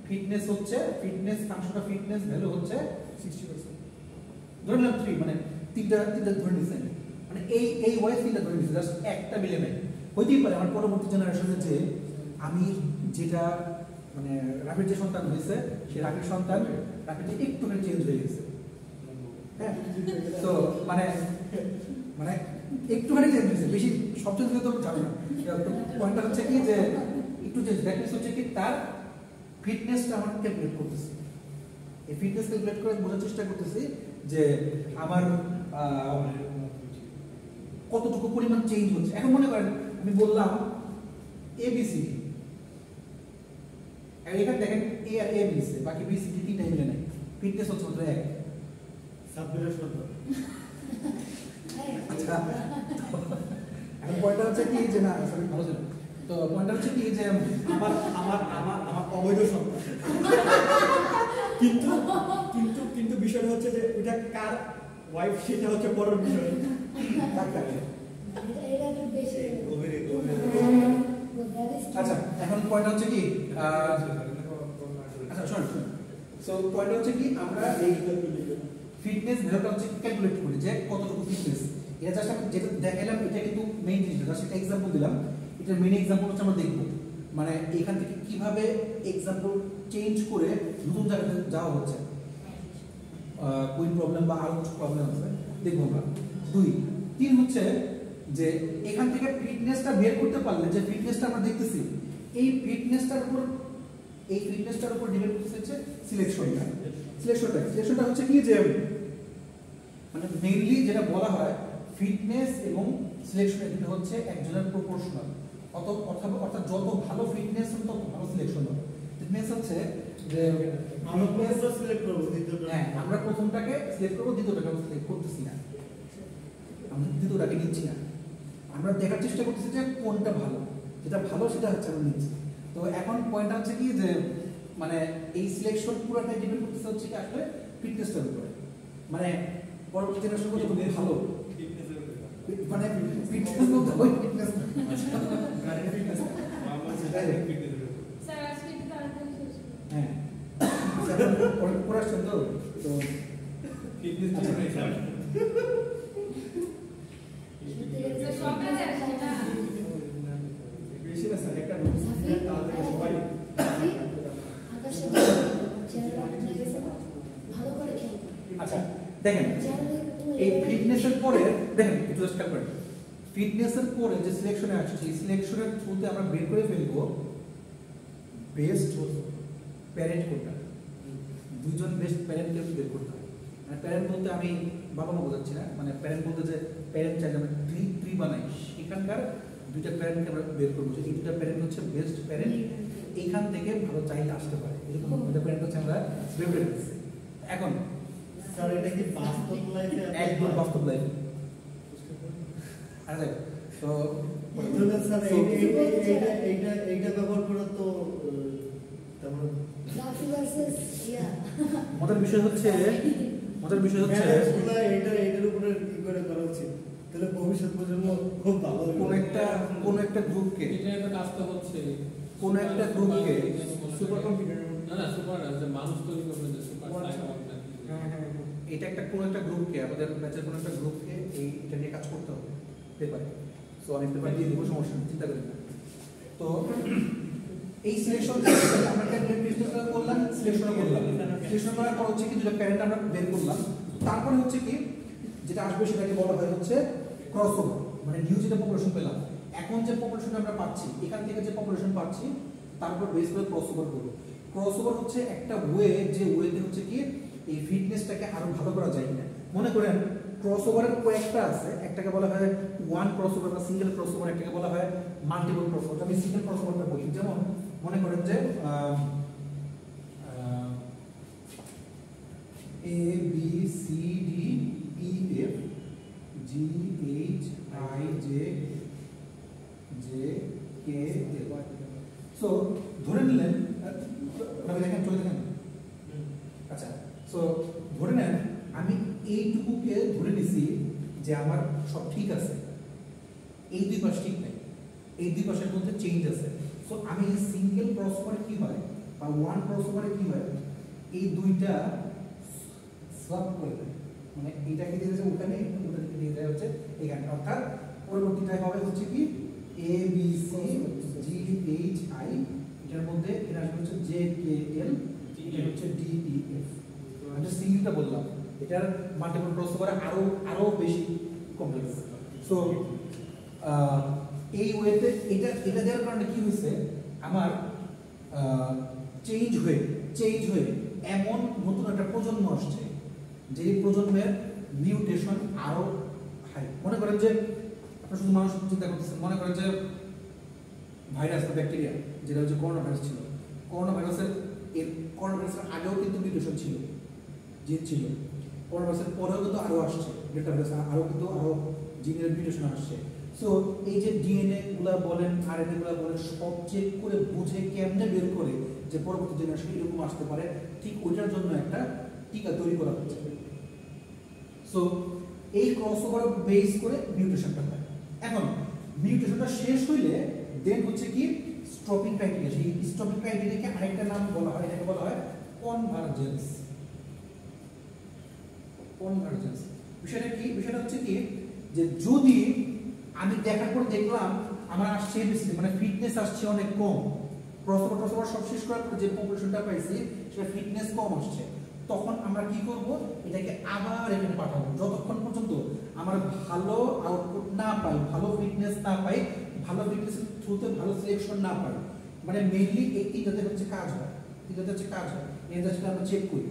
Speaker 3: ফিটনেস হচ্ছে ফিটনেস ফাংশনটা ফিটনেস ভ্যালু হচ্ছে
Speaker 5: 60%।
Speaker 3: ধরে নিলাম 3, মানে তিনটা ধরে নিছে, মানে এই ওয়াইজ তিনটা ধরে নিছে, জাস্ট একটা মিলে নেই। হইতেই পারে আমার পরবর্তী জেনারেশনে যে আমি যেটা মানে রাফির যে সন্তান হয়েছে সে রাফির সন্তান রাফির একটুখানি চেঞ্জ হয়ে গেছে। হ্যাঁ, তো মানে মানে একটুখানি চেঞ্জ হয়েছে, বেশি সব চেঞ্জ হয়ে তো যাবে না। পয়েন্টটা হচ্ছে কি যে একটু চেঞ্জ, দ্যাট মিন্স হচ্ছে কি তার ফিটনেসটা আমার ক্যালকুলেট করতেছি। এই ফিটনেস ক্যালকুলেট করে বোঝার চেষ্টা করতেছি যে আমার কতটুকু পরিমাণ চেঞ্জ হচ্ছে। এখন মনে করেন আমি বললাম ABCD, আর এখানে দেখেন A আর A মিলছে, বাকি BCD তিনটাই মিলে নাই, ফিটনেস হচ্ছে মাত্র 1।
Speaker 4: সাবমিটের শব্দ।
Speaker 3: আচ্ছা, এখন পয়েন্টটা হচ্ছে কি যে না সরি ভালো ছিল, তো পয়েন্টটা হচ্ছে কি যে
Speaker 5: আমার আমার আমার আমার অবৈধ সন্তান। কিন্তু কিন্তু কিন্তু বিষয়টা হচ্ছে যে এটা কার ওয়াইফ সেটা হচ্ছে বড় বিষয়।
Speaker 4: গভীরে গভীরে।
Speaker 3: আচ্ছা, এখন পয়েন্টটা হচ্ছে কি আচ্ছা শোন, সো পয়েন্টটা হচ্ছে কি আমরা এই ফিটনেস ভ্যালুটা হচ্ছে ক্যালকুলেট করি যে কতটুকু ফিটনেস। এটা জাস্ট আমি যেটা দেখাইলাম এটা কিন্তু মেইন জিনিস, জাস্ট একটা এক্সাম্পল দিলাম। এটার মেইন এক্সাম্পল হচ্ছে আমরা দেখব মানে এখান থেকে কিভাবে এক্সাম্পল চেঞ্জ করে নতুন জায়গাতে যাওয়া হচ্ছে, কোন প্রবলেম বা আরো কিছু প্রবলেম আছে দেখবো আমরা। 2, 3 হচ্ছে যে এখান থেকে ফিটনেসটা বের করতে পারলে যে ফিটনেসটা আমরা দেখতেছি এই ফিটনেসটার উপর ডিপেন্ড করছে সিলেকশনটা হচ্ছে কি যে মানে মেইনলি যেটা বলা হয় ফিটনেস এবং সিলেকশন এটা হচ্ছে একজনের প্রপোর্শনাল, অর্থাৎ যত ভালো ফিটনেস হবে তত ভালো সিলেকশন হবে। ফিটনেস হচ্ছে যে
Speaker 4: আমরা কোনটা সিলেক্ট করব, দ্বিতীয়টা?
Speaker 3: হ্যাঁ, আমরা প্রথমটাকে সিলেক্ট করব, দ্বিতীয়টাকে আমরা সিলেক্ট করতেছি না, আমরা দ্বিতীয়টাকে নিচ্ছি না, আমরা দেখার চেষ্টা করতেছি যে কোনটা ভালো, যেটা ভালো সেটা হচ্ছে আমরা নিচ্ছি। তো এখন পয়েন্টটা হচ্ছে কি যে মানে এই সিলেকশন পুরোটাই ডিপেন্ড করতেছে হচ্ছে কি আসলে ফিটনেসটার উপরে, মানে পরবর্তী জেনারেশন কত ভালো মানে ফিটনেস বলতে ওই ফিটনেস
Speaker 6: স্যার আজকে একটু তাড়াতাড়ি শেষ করুন।
Speaker 3: হ্যাঁ পড়াচ্ছেন তো
Speaker 2: ফিটনেস
Speaker 6: সব কাজে আসে না।
Speaker 1: বেশি না স্যার, একটা নোট তাহলে সবাই
Speaker 3: আচ্ছা দেখেন এই ফিটনেসের পরে দেখেন একটু জাস্ট খেয়াল করেন, ফিটনেসের পরে যে সিলেকশনে আসছে সেই সিলেকশনের থ্রুতে আমরা বের করে ফেলবো বেস্ট প্যারেন্ট কোনটা, দুইজন বেস্ট প্যারেন্টকে বের করতে হবে। মানে প্যারেন্ট বলতে আমি বাবা মা বোঝাচ্ছি না, মানে প্যারেন্ট বলতে যে প্যারেন্ট চাইলে আমরা ট্রি বানাই, এখানকার দুইটা প্যারেন্টকে আমরা বের করবো যে এই দুটা প্যারেন্ট হচ্ছে বেস্ট প্যারেন্ট, এইখান থেকে ভালো চাইলে আসতে পারে, এরকম দুটা প্যারেন্ট হচ্ছে আমরা বের করে ফেলছি। এখন
Speaker 4: স্যার এটা কি বাস্তব লাইফে
Speaker 3: একদম বাস্তব লাইফ। আচ্ছা তো
Speaker 4: তাহলে স্যার এইটা ব্যবহার করে তো তেমন
Speaker 3: মজার বিষয় হচ্ছে
Speaker 4: এইটার উপরে কি করে করা উচিত, তাহলে ভবিষ্যৎ প্রজন্ম খুব ভালো
Speaker 3: কোন একটা গ্রুপকে
Speaker 2: এটা একটা কাজটা হচ্ছে
Speaker 3: কোন একটা গ্রুপকে
Speaker 2: সুপার কম্পিউটার না সুপার যে মানুষ তৈরি করবে যে সুপার
Speaker 3: এটা একটা কোন একটা গ্রুপকে আমাদের ব্যাচের কোন একটা গ্রুপকে এইটা নিয়ে কাজ করতে হবে পেপারে। সো আমি পেপার দিয়ে দেবো, সমস্যা নেই, চিন্তা করেন না। তো এই সিলেকশন আমরা একটা করলাম, সিলেকশন করার পর হচ্ছে কি দুটো প্যারেন্ট আমরা বের করলাম, তারপরে হচ্ছে কি যেটা আসবে সেটাকে বলা হয় হচ্ছে ক্রসওভার, মানে নিউ যেটা পপুলেশন পেলাম, এখন যে পপুলেশন আমরা পাচ্ছি এখান থেকে যে পপুলেশন পাচ্ছি তার উপর বেস করে ক্রসওভার করবো। ক্রসওভার হচ্ছে একটা ওয়ে, যে ওয়েতে হচ্ছে কি এই ফিটনেসটাকে আরো ভালো করা যায় কিনা। মনে করেন ক্রসওভারের কয়েকটা আছে, একটাকে বলা হয় ওয়ান ক্রসওভার বা সিঙ্গেল ক্রসওভার, একটাকে বলা হয় মাল্টিপল ক্রসওভার। আমি সিঙ্গেল ক্রসওভারটা বলি, যেমন মনে করেন যে A B C D E F G H I J J K L. So ধরে নিলেন, দেখেন চলে দেখেন, আচ্ছা সো ধরে নেন আমি এইটুকুকে ধরে নিছি যে আমার সব ঠিক আছে, এই দুই পাশ ঠিক নাই, এই দুই পাশের মধ্যে চেঞ্জ আছে। সো আমি সিঙ্গেল ক্রসওভারে কি হয় বা ওয়ান ক্রসওভারে কি হয়, এই দুইটা সোয়াপ করে দেয়, মানে এইটাকে দিয়ে যায় ওখানে, ওটাকে দিয়ে যায় হচ্ছে এখানে, অর্থাৎ পরবর্তীটাই হবে হচ্ছে কি A B C G H I, এটার মধ্যে এটা আসবে হচ্ছে জে কে এল, এটা হচ্ছে ডি ই এফ। আমি যে সিঙ্গেলটা বললাম, এটার মাল্টিপল ক্রসওভার আরো বেশি কমপ্লেক্স। সো এই ওয়েতে এটা দেওয়ার কারণে কি হয়েছে, আমার চেঞ্জ হয়ে এমন নতুন একটা প্রজন্ম আসছে যে প্রজন্মের মিউটেশন আরো হাই। মনে করেন যে আপনার শুধু মানুষ চিন্তা করতেছেন, মনে করেন যে ভাইরাস বা ব্যাকটেরিয়া যেটা হচ্ছে করোনা ভাইরাস ছিল, করোনা ভাইরাসের আগেও কিন্তু মিউটেশন ছিল, জিন ছিল, করোনা ভাইরাসের পরেও কিন্তু আরো আসছে ডেল্টা ভাইরাস, আরো কিন্তু আরো জিনের মিউটেশন আসছে। সো এই যে ডিএনএ গুলা বলেন আরএনএ গুলা বলেন সব চেক করে বুঝে কেমনে বের করে যে পরবর্তী জেনারেশন এরকম আসতে পারে, ঠিক ওইটার জন্য একটা টিকা তৈরি করা হচ্ছে। সো এই ক্রসওভার বেস করে মিউটেশনটা হয়। এখন মিউটেশনটা শেষ হইলে দেন হচ্ছে কি স্টপিং ক্রাইটেরিয়া, সেই স্টপিং ক্রাইটেরিয়াকে আরেকটা নাম বলা হয়, এটাকে বলা হয় কনভার্জেন্স। বিষয়টা কি, বিষয়টা হচ্ছে কি যে যদি আমি দেখার পর দেখলাম আমার আসছে বেশি, মানে ফিটনেস আসছে অনেক কম, ক্রসওভার সব শেষ করার পর যে পপুলেশনটা পাইছি সেটা ফিটনেস কম আসছে, তখন আমরা কি করব, এটাকে আবার এখানে পাঠাবো যতক্ষণ পর্যন্ত আমরা ভালো আউটপুট না পাই, ভালো ফিটনেস না পাই, ভালো ফিটনেসের থ্রুতে ভালো সিলেকশন না পাই। মানে মেইনলি এই তিনটাতে হচ্ছে কাজ হয়, এই জাস্ট আমরা চেক করি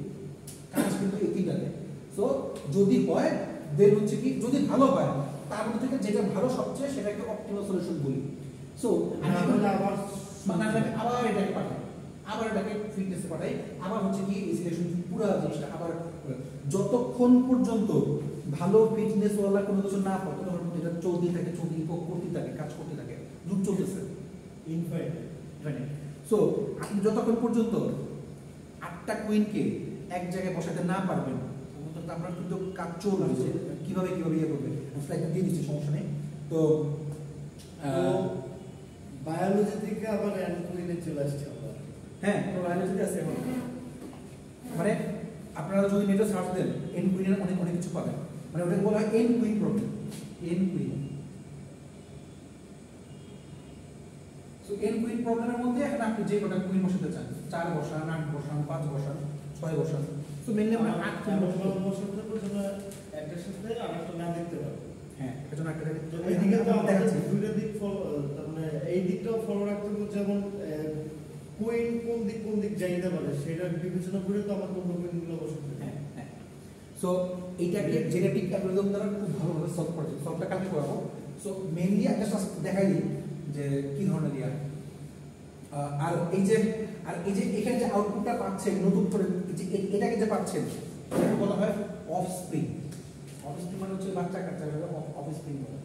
Speaker 3: কাজ কিন্তু এই তিনটাতে। সো যদি হয় দেন হচ্ছে কি, যদি ভালো হয় তার মধ্যে থেকে যেটা ভালো সবচেয়ে সেটাকে অপটিমাল সলিউশন বলি। সো আবার এটাকে পাঠাই, আবার এটাকে ফিটনেসে পাঠাই, আবার হচ্ছে কি এই সিলেকশন পুরো জিনিসটা আবার, যতক্ষণ পর্যন্ত ভালো ফিটনেস ওয়ালা কোনো কিছু না পায় ততক্ষণ এটা চলতেই থাকে, করতেই থাকে, কাজ করতে থাকে, লুপ চলতেছে ইনফাইনাইট। সো আপনি যতক্ষণ পর্যন্ত 8টা কুইনকে এক জায়গায় বসাতে না পারবেন আপনার কিন্তু কাজ চলছে, কিভাবে ইয়ে করবে। স্লাইডটা দিয়ে দিচ্ছি, সমস্যা নেই। তো
Speaker 4: বায়োলজি থেকে আবার অ্যানকুইনে চলে আসছে।
Speaker 3: হ্যাঁ, বায়োলজিতে আছে এখন, আপনারা যদি নেটে সার্চ দেন এনকুইনের অনেক কিছু পাবেন, মানে ওটাকে বলা হয় N queen problem. n queen. So n queen প্রবলেমের মধ্যে এখন আপনি যে কটা কুইন বসাতে চান, 4 বসান, 8 বসান, 5 বসান, 6 বসান। সো মেইনলি আমরা 8 কুইন
Speaker 4: বসাতে পারবো যেন একটার সাথে আরেকটা না দেখতে পারবো।
Speaker 3: হ্যাঁ, এজন্য একটা
Speaker 4: তো এইদিকে তো আমাদের দুইটা দিক ফলো, তার মানে এই দিকটাও ফলো রাখতে হবে, যেমন কুইন কোন দিক যাইতে পারে সেটা বিবেচনা করে তো আমার অন্য কুইনগুলো বসাতে হবে।
Speaker 3: হ্যাঁ হ্যাঁ। সো এইটাকে জেনেটিক অ্যালগরিদম দ্বারা খুব ভালোভাবে সলভ করা যায়। সলভটা কালকে করাবো। সো মেইনলি একটা দেখাই দিই যে কি ধরনের ইয়া। আর এই যে এখানে যে আউটপুটটা পাচ্ছেন নতুন করে, এটাকে যে পাচ্ছেন এটাকে বলা হয় অফস্প্রিং। অফস্প্রিং মানে হচ্ছে বাচ্চা কাচ্চা, অফস্প্রিং বলে।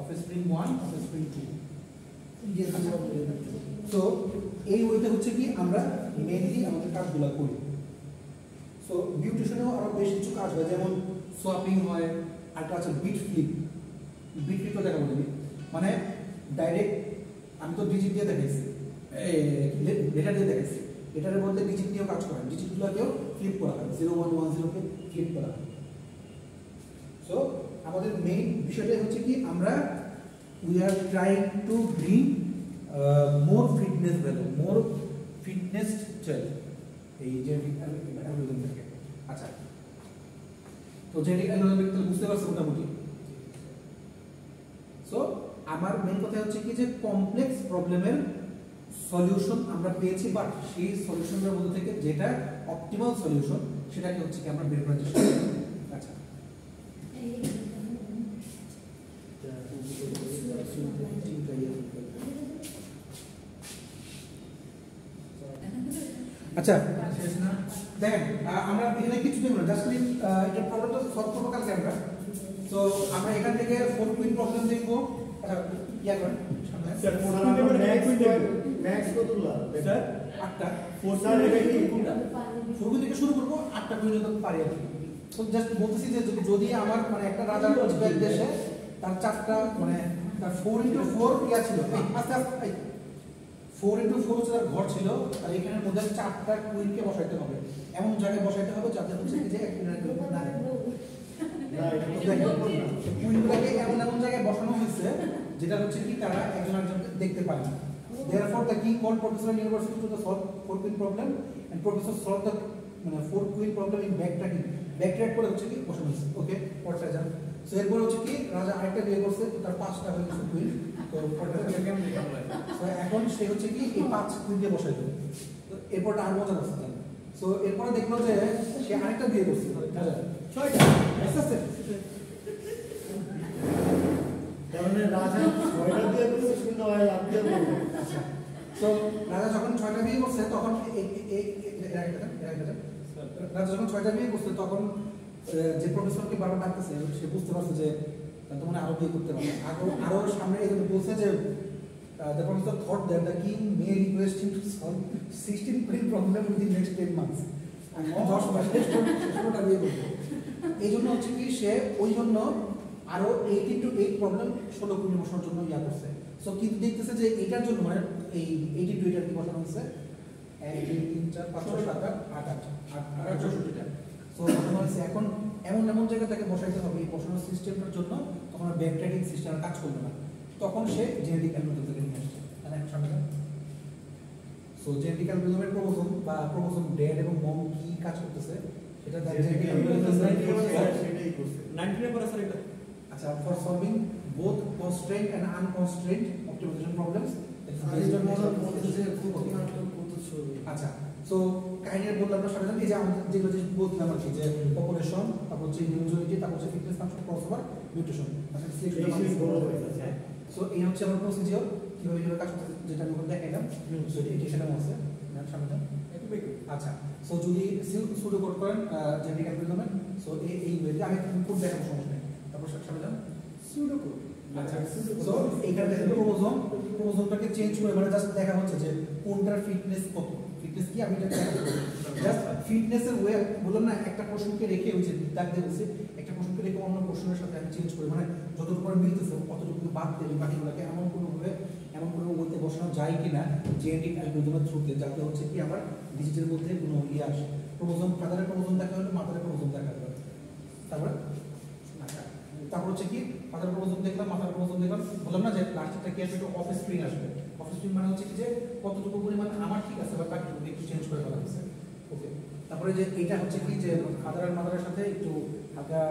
Speaker 3: Offspring 1, offspring 2। সো এই ওইটা হচ্ছে কি আমরা মেইনলি আমাদের কাজগুলো করি। সো মিউটেশনেও আরো বেশ কিছু কাজ হয়, যেমন সোয়াপিং হয়, আর একটা আছে বিট ফ্লিপ। বিট ফ্লিপটা দেখা বলি, মানে ডাইরেক্ট আমি তো ডিজিট দিয়ে দেখাইছি, লেটার দিয়ে দেখাইছি, লেটারের মধ্যে ডিজিট দিয়েও কাজ করা হয়, ডিজিটগুলোকেও ফ্লিপ করা হয়, 0110 কে ফ্লিপ করা হয়। সো আমাদের মেইন বিষয়টা হচ্ছে কি আমরা we are trying to bring more fitness value, more fitness child এই জেনেটিক অ্যালগরিদম থেকে। আচ্ছা, তো জেনেটিক অ্যালগরিদম তো বুঝতে পারছেন মোটামুটি। সো আমার মেইন কথা হচ্ছে কি যে কমপ্লেক্স প্রবলেমের সলিউশন আমরা পেয়েছি, বাট সেই সলিউশনের মধ্যে থেকে যেটা অপটিমাল সলিউশন সেটাকে হচ্ছে কি আমরা বের করার চেষ্টা করি। আচ্ছা, আচ্ছা দেখেন আমরা এখানে কিছু দেব না, জাস্ট এটা প্রবলেমটা সলভ করবো কালকে আমরা। তো আমরা এখান থেকে 4 কুইন প্রবলেম দেখবো। আচ্ছা ইয়া করেন
Speaker 4: স্যার ম্যাক্স কতগুলো
Speaker 1: স্যার
Speaker 3: 8টা।
Speaker 1: 4 স্যার এটা কি কোনটা?
Speaker 3: 4 থেকে শুরু করবো, 8টা পর্যন্ত পারি আর কি। তো জাস্ট বলতেছি যে যদি আমার মানে একটা রাজার এক দেশে তার 4টা মানে তার 4x4 ইয়া ছিল, আস্তে আস্তে 4x4 হচ্ছে তার ঘর ছিল, আর এখানের মধ্যে 4টা কুইনকে বসাইতে হবে, এমন জায়গায় বসাইতে হবে যাতে হচ্ছে যে এক মিনিট না কুইনগুলোকে এমন জায়গায় বসানো হয়েছে যেটা হচ্ছে কি তারা একজন একজনকে দেখতে পায় না। Therefore the king called Professor University to the solve 4 queen problem and Professor solved the 4 queen problem in backtracking. Backtrack করে হচ্ছে কি বসানো হয়েছে। ওকে, পড়তে যান। সো এরপর হচ্ছে কি রাজা আরেকটা বিয়ে করছে, তো তার 5টা হয়ে গেছে কুইন। তো পড়তে কেমন দেখাবো, সো এখন সে হচ্ছে কি এই 5 কুইনকে বসাই দেবে। তো এরপরটা আর মজা আছে। সো এরপরে দেখলো যে সে আরেকটা বিয়ে করছে, 6টা। আস্তে আস্তে
Speaker 4: তাহলে রাজা 6টা দিয়ে করছে শুনে হয় লাভ দিয়ে বলবো।
Speaker 3: আচ্ছা, তো রাজা যখন 6টা বিয়ে করছে তখন রাজা যখন 6টা বিয়ে করছে তখন যে প্রফেসরকে বারবার ডাকতেছে সে বুঝতে পারছে যে তো মানে আরো বিয়ে করতে পারবে, আরো সামনে এই জন্য বলছে যে the professor thought that the king may request him to solve 16 queen problem within next 10 months. And 10 মাসে 16টা বিয়ে করবে। এই জন্য হচ্ছে কি সে ওই জন্য আরো 18 প্রবলেম 16 কুইন বসানোর জন্য ইয়া করছে। সো কিন্তু দেখতেছে যে এটার জন্য মানে এই 82 এটার কি বসানো হচ্ছে 1 2 3 4 5 6 7 8 8 64টা। সো বসানো হচ্ছে এখন এমন জায়গা থেকে বসাইতে হবে এই বসানোর সিস্টেমের জন্য, তখন ব্যাক ট্র্যাকিং সিস্টেম কাজ করবে না, তখন সে জেনেটিক অ্যালগরিদম থেকে নিয়ে আসছে। তাহলে এখন সামনে সো জেনেটিক অ্যালগরিদমের ক্রোমোসোম ড্যাড এবং মম কি কাজ করতেছে সেটা জেনেটিক অ্যালগরিদম
Speaker 4: সেটাই করছে
Speaker 1: 19 পরে স্যার এটা।
Speaker 3: আচ্ছা, for solving both constraint and unconstraint optimization problems আচ্ছা। সো কাহিনী বললাম না সাধারণত এই যে আমাদের যেগুলো যে বলছিলাম আর কি যে পপুলেশন, তারপর হচ্ছে ইমিউনিটি, তারপর হচ্ছে ফিটনেস ফাংশন, ক্রসওভার, মিউটেশন, আচ্ছা সিলেকশন বড় হয়ে গেছে। সো এই হচ্ছে আমার প্রসিডিওর কিভাবে কাজ করতে, যেটা আমি দেখাইলাম। সো এটা সেটা আছে সামনে আচ্ছা। সো যদি সুডো কোড করেন জেনেটিক অ্যালগরিদমে, সো এই ওয়েতে আমি কোড দেখাবো, সমস্যা নেই। তারপর সামনে যান সুডো কোড। আচ্ছা, সো এইখানে ক্রোমোসোমটাকে চেঞ্জ করে মানে জাস্ট দেখা হচ্ছে যে কোনটার ফিটনেস কত, ফিটনেস কি আমি এটা জাস্ট ফিটনেসের ওয়ে বললাম না, একটা প্রশ্নকে রেখে হচ্ছে দাগ দিয়ে বলছে একটা প্রশ্নকে রেখে অন্য প্রশ্নের সাথে আমি চেঞ্জ করি, মানে যতটুকু করে মিলতেছে অতটুকু বাদ দেবে, বাকিগুলোকে এমন কোনো ওয়েতে বসানো যায় কিনা জেনেটিক অ্যালগরিদমের থ্রুতে, যাতে হচ্ছে কি আমার ডিজিটের মধ্যে কোনো ইয়ে আসে। ক্রোমোসোম ফাদারের ক্রোমোসোম দেখা হলে মাদারের ক্রোমোসোম দেখা যাবে, তারপর হচ্ছে কি মাথার উপর ওজন দেখলাম, মাথার উপর ওজন দেখলাম, বললাম না যে লাস্টটা কি আসবে, একটু অফ স্প্রিং আসবে। অফ স্প্রিং মানে হচ্ছে কি যে কতটুকু পরিমাণ আমার ঠিক আছে বা বাকিটুকু একটু চেঞ্জ করে ফেলা হয়েছে। ওকে, তারপরে যে এটা হচ্ছে কি যে ফাদার আর মাদারের সাথে একটু হালকা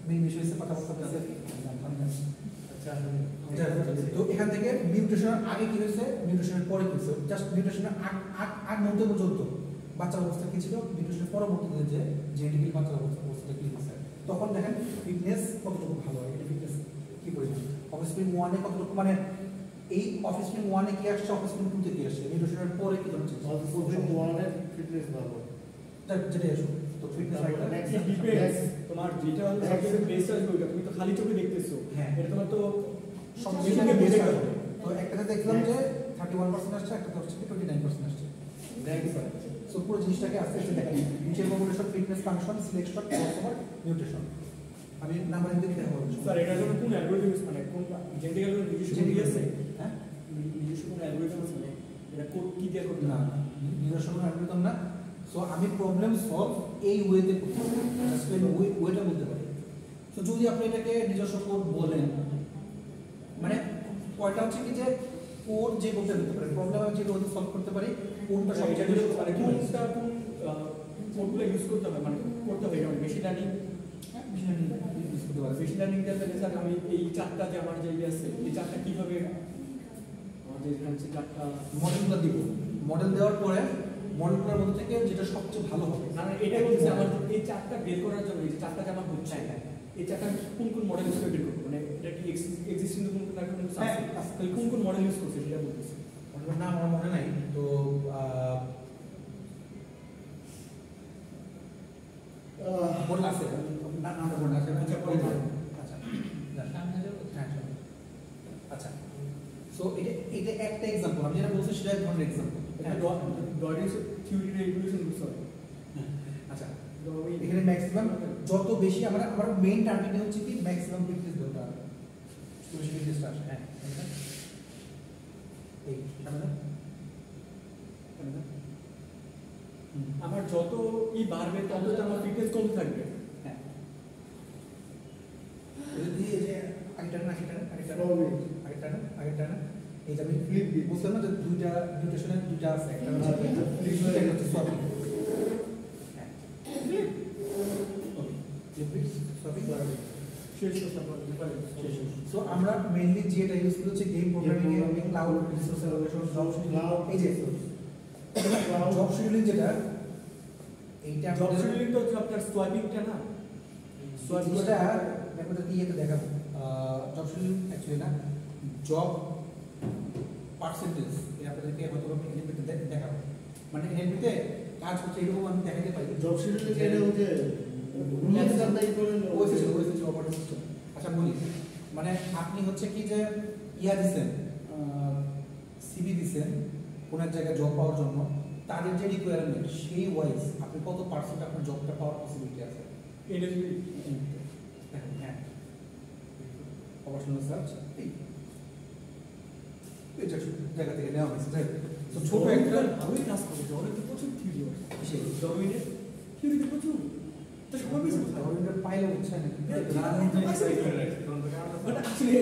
Speaker 3: মিল হয়েছে, কথাবার্তা হয়েছে। তো এখান থেকে মিউটেশনের আগে কি হয়েছে, মিউটেশনের পরে কি হয়েছে, জাস্ট মিউটেশনের আগ মুহূর্ত পর্যন্ত বাচ্চার অবস্থা কি ছিল, মিউটেশনের পরবর্তীতে যে জেনেটিক্যালি বাচ্চার অবস্থাটা কি হয়েছে, তখন দেখেন ফিটনেস কতটুকু ভালো হয়, এটা ফিটনেস কি পরিমাণ, অফস্প্রিং 1 এ কতটুকু, মানে এই অফস্প্রিং 1 এ কি আসছে, অফস্প্রিং 2 তে কি আসছে, মিউটেশনের পরে কি ধরনের চেঞ্জ,
Speaker 4: অফস্প্রিং 1 এর ফিটনেস ভালো,
Speaker 3: যেটা আসো তো ফিটনেস একটা
Speaker 5: তোমার যেটা হলো সবচেয়ে বেস্ট আসবে ওটা, তুমি তো খালি চোখে দেখতেছো,
Speaker 3: হ্যাঁ
Speaker 5: এটা তোমার তো
Speaker 3: সব জিনিসকে বেস্ট আসবে। তো একটাতে দেখলাম যে 31% আসছে, একটাতে হচ্ছে 29% আসছে। সো পুরো জিনিসটাকে আস্তে আস্তে দেখা যায়, নিচের population, fitness, function, selection, crossover, mutation. আমি নাম্বার দিতে দেখা বলছি
Speaker 5: স্যার এটার জন্য কোন অ্যালগরিদম ইউজ, মানে কোন জেনেটিক্যাল নিজস্ব কোড আছে,
Speaker 3: হ্যাঁ
Speaker 5: নিজস্ব কোন অ্যালগরিদম আছে, মানে এটা কোড কি দিয়ে করতে
Speaker 3: না নিজস্ব কোনো অ্যালগরিদম না। সো আমি প্রবলেম সলভ এই ওয়েতে করতে পারি, ওয়েটা বলতে পারি। তো যদি আপনি এটাকে নিজস্ব কোড বলেন, মানে কয়টা হচ্ছে কি যে কোড যে করতে দিতে পারে, প্রবলেম আমি যে ওয়েতে সলভ করতে পারি, কোনটা সবচেয়ে বেশি,
Speaker 5: মানে কোনটা কোন কোডগুলো ইউজ করতে হবে, মানে করতে হবে এটা মেশিন লার্নিং,
Speaker 3: ইউজ করতে পারি।
Speaker 5: মেশিন লার্নিং টা বলে স্যার আমি এই চারটা যে আমার যে আছে এই চারটা কিভাবে আমাদের এখানে যে চারটা
Speaker 3: মডেলগুলো দিব, মডেল দেওয়ার পরে মডেলগুলোর মধ্যে থেকে যেটা সবচেয়ে ভালো হবে,
Speaker 5: না এটা বলছে আমার এই চারটা বের করার জন্য, এই যে চারটা যে আমার হচ্ছে এই চারটা কোন কোন মডেল ইউজ করে বের করবো, মানে এটা কি এক্সিস্টিং কোন কোন না কোন কিছু আছে, তাহলে কোন কোন মডেল ইউজ করছে সেটা বলতেছে।
Speaker 3: মডেলের নাম আমার মনে নাই, তো মডেল আছে, নামটা মনে আছে, আচ্ছা পরে আচ্ছা আচ্ছা। সো এটা একটা এক্সাম্পল, আমি যেটা বলছি সেটা এক ধরনের এক্সাম্পল।
Speaker 5: ডয়েস থিওরি রেগুলেশন বুঝতে হবে।
Speaker 3: আচ্ছা, এখানে ম্যাক্সিমাম যত বেশি আমরা মেইন টার্গেট হচ্ছে কি ম্যাক্সিমাম ফিটনেস দরকার, বেশি ফিটনেস আসে। হ্যাঁ এই সামনে
Speaker 5: আমার যত ই বাড়বে তত তো আমার ফিটনেস কমতে থাকবে।
Speaker 3: হ্যাঁ যদি এই যে আগেটা এই যে আমি ফ্লিপ বুঝলাম না যে দুইটা মিউটেশনের দুইটা আছে, একটা হচ্ছে ফ্লিপ, একটা হচ্ছে সফট। হ্যাঁ সো আমরা মেইনলি যেটা ইউজ করি হচ্ছে গেম প্রোগ্রামিং এ cloud resource allocation, job scheduling, এই যে জব শিডিউলিং যেটা এইটা
Speaker 5: জব শিডিউলিং তো হচ্ছে আপনার সোয়াইপিংটা না,
Speaker 3: সোয়াইপিংটা ব্যাপারটা কি এটা দেখাবো। জব শিডিউলিং অ্যাকচুয়ালি না, জব পার্সেন্টেজ এই আপনাদেরকে হয়তো এনএলপিতে দেখাবো, মানে এনএলপিতে কাজ হচ্ছে এরকম আমি দেখাতে পারি।
Speaker 4: জব শিডিউলিং এটা হচ্ছে রুলস করেন
Speaker 3: ওয়েসেস অপারেটিং সিস্টেম। আচ্ছা বলি, মানে আপনি হচ্ছে কি যে ইয়া দিছেন, সিভি দিছেন কোন এক জায়গায় জব পাওয়ার জন্য, তাদের যে রিকোয়ারমেন্ট সেই ওয়াইজ আপনি কত পার্সেন্ট আপনার জবটা পাওয়ার পসিবিলিটি আছে। হ্যাঁ অপারেশনাল সার্চ এই জায়গা থেকে নেওয়া হয়েছে। তো ছোট একটা
Speaker 5: ভালোই কাজ করে, জবের তো প্রচুর থিওরি আছে,
Speaker 3: সেই
Speaker 5: জবের থিওরি প্রচুর, তো সবাই বেশি
Speaker 3: পাইলে হচ্ছে না
Speaker 5: বাট আসলে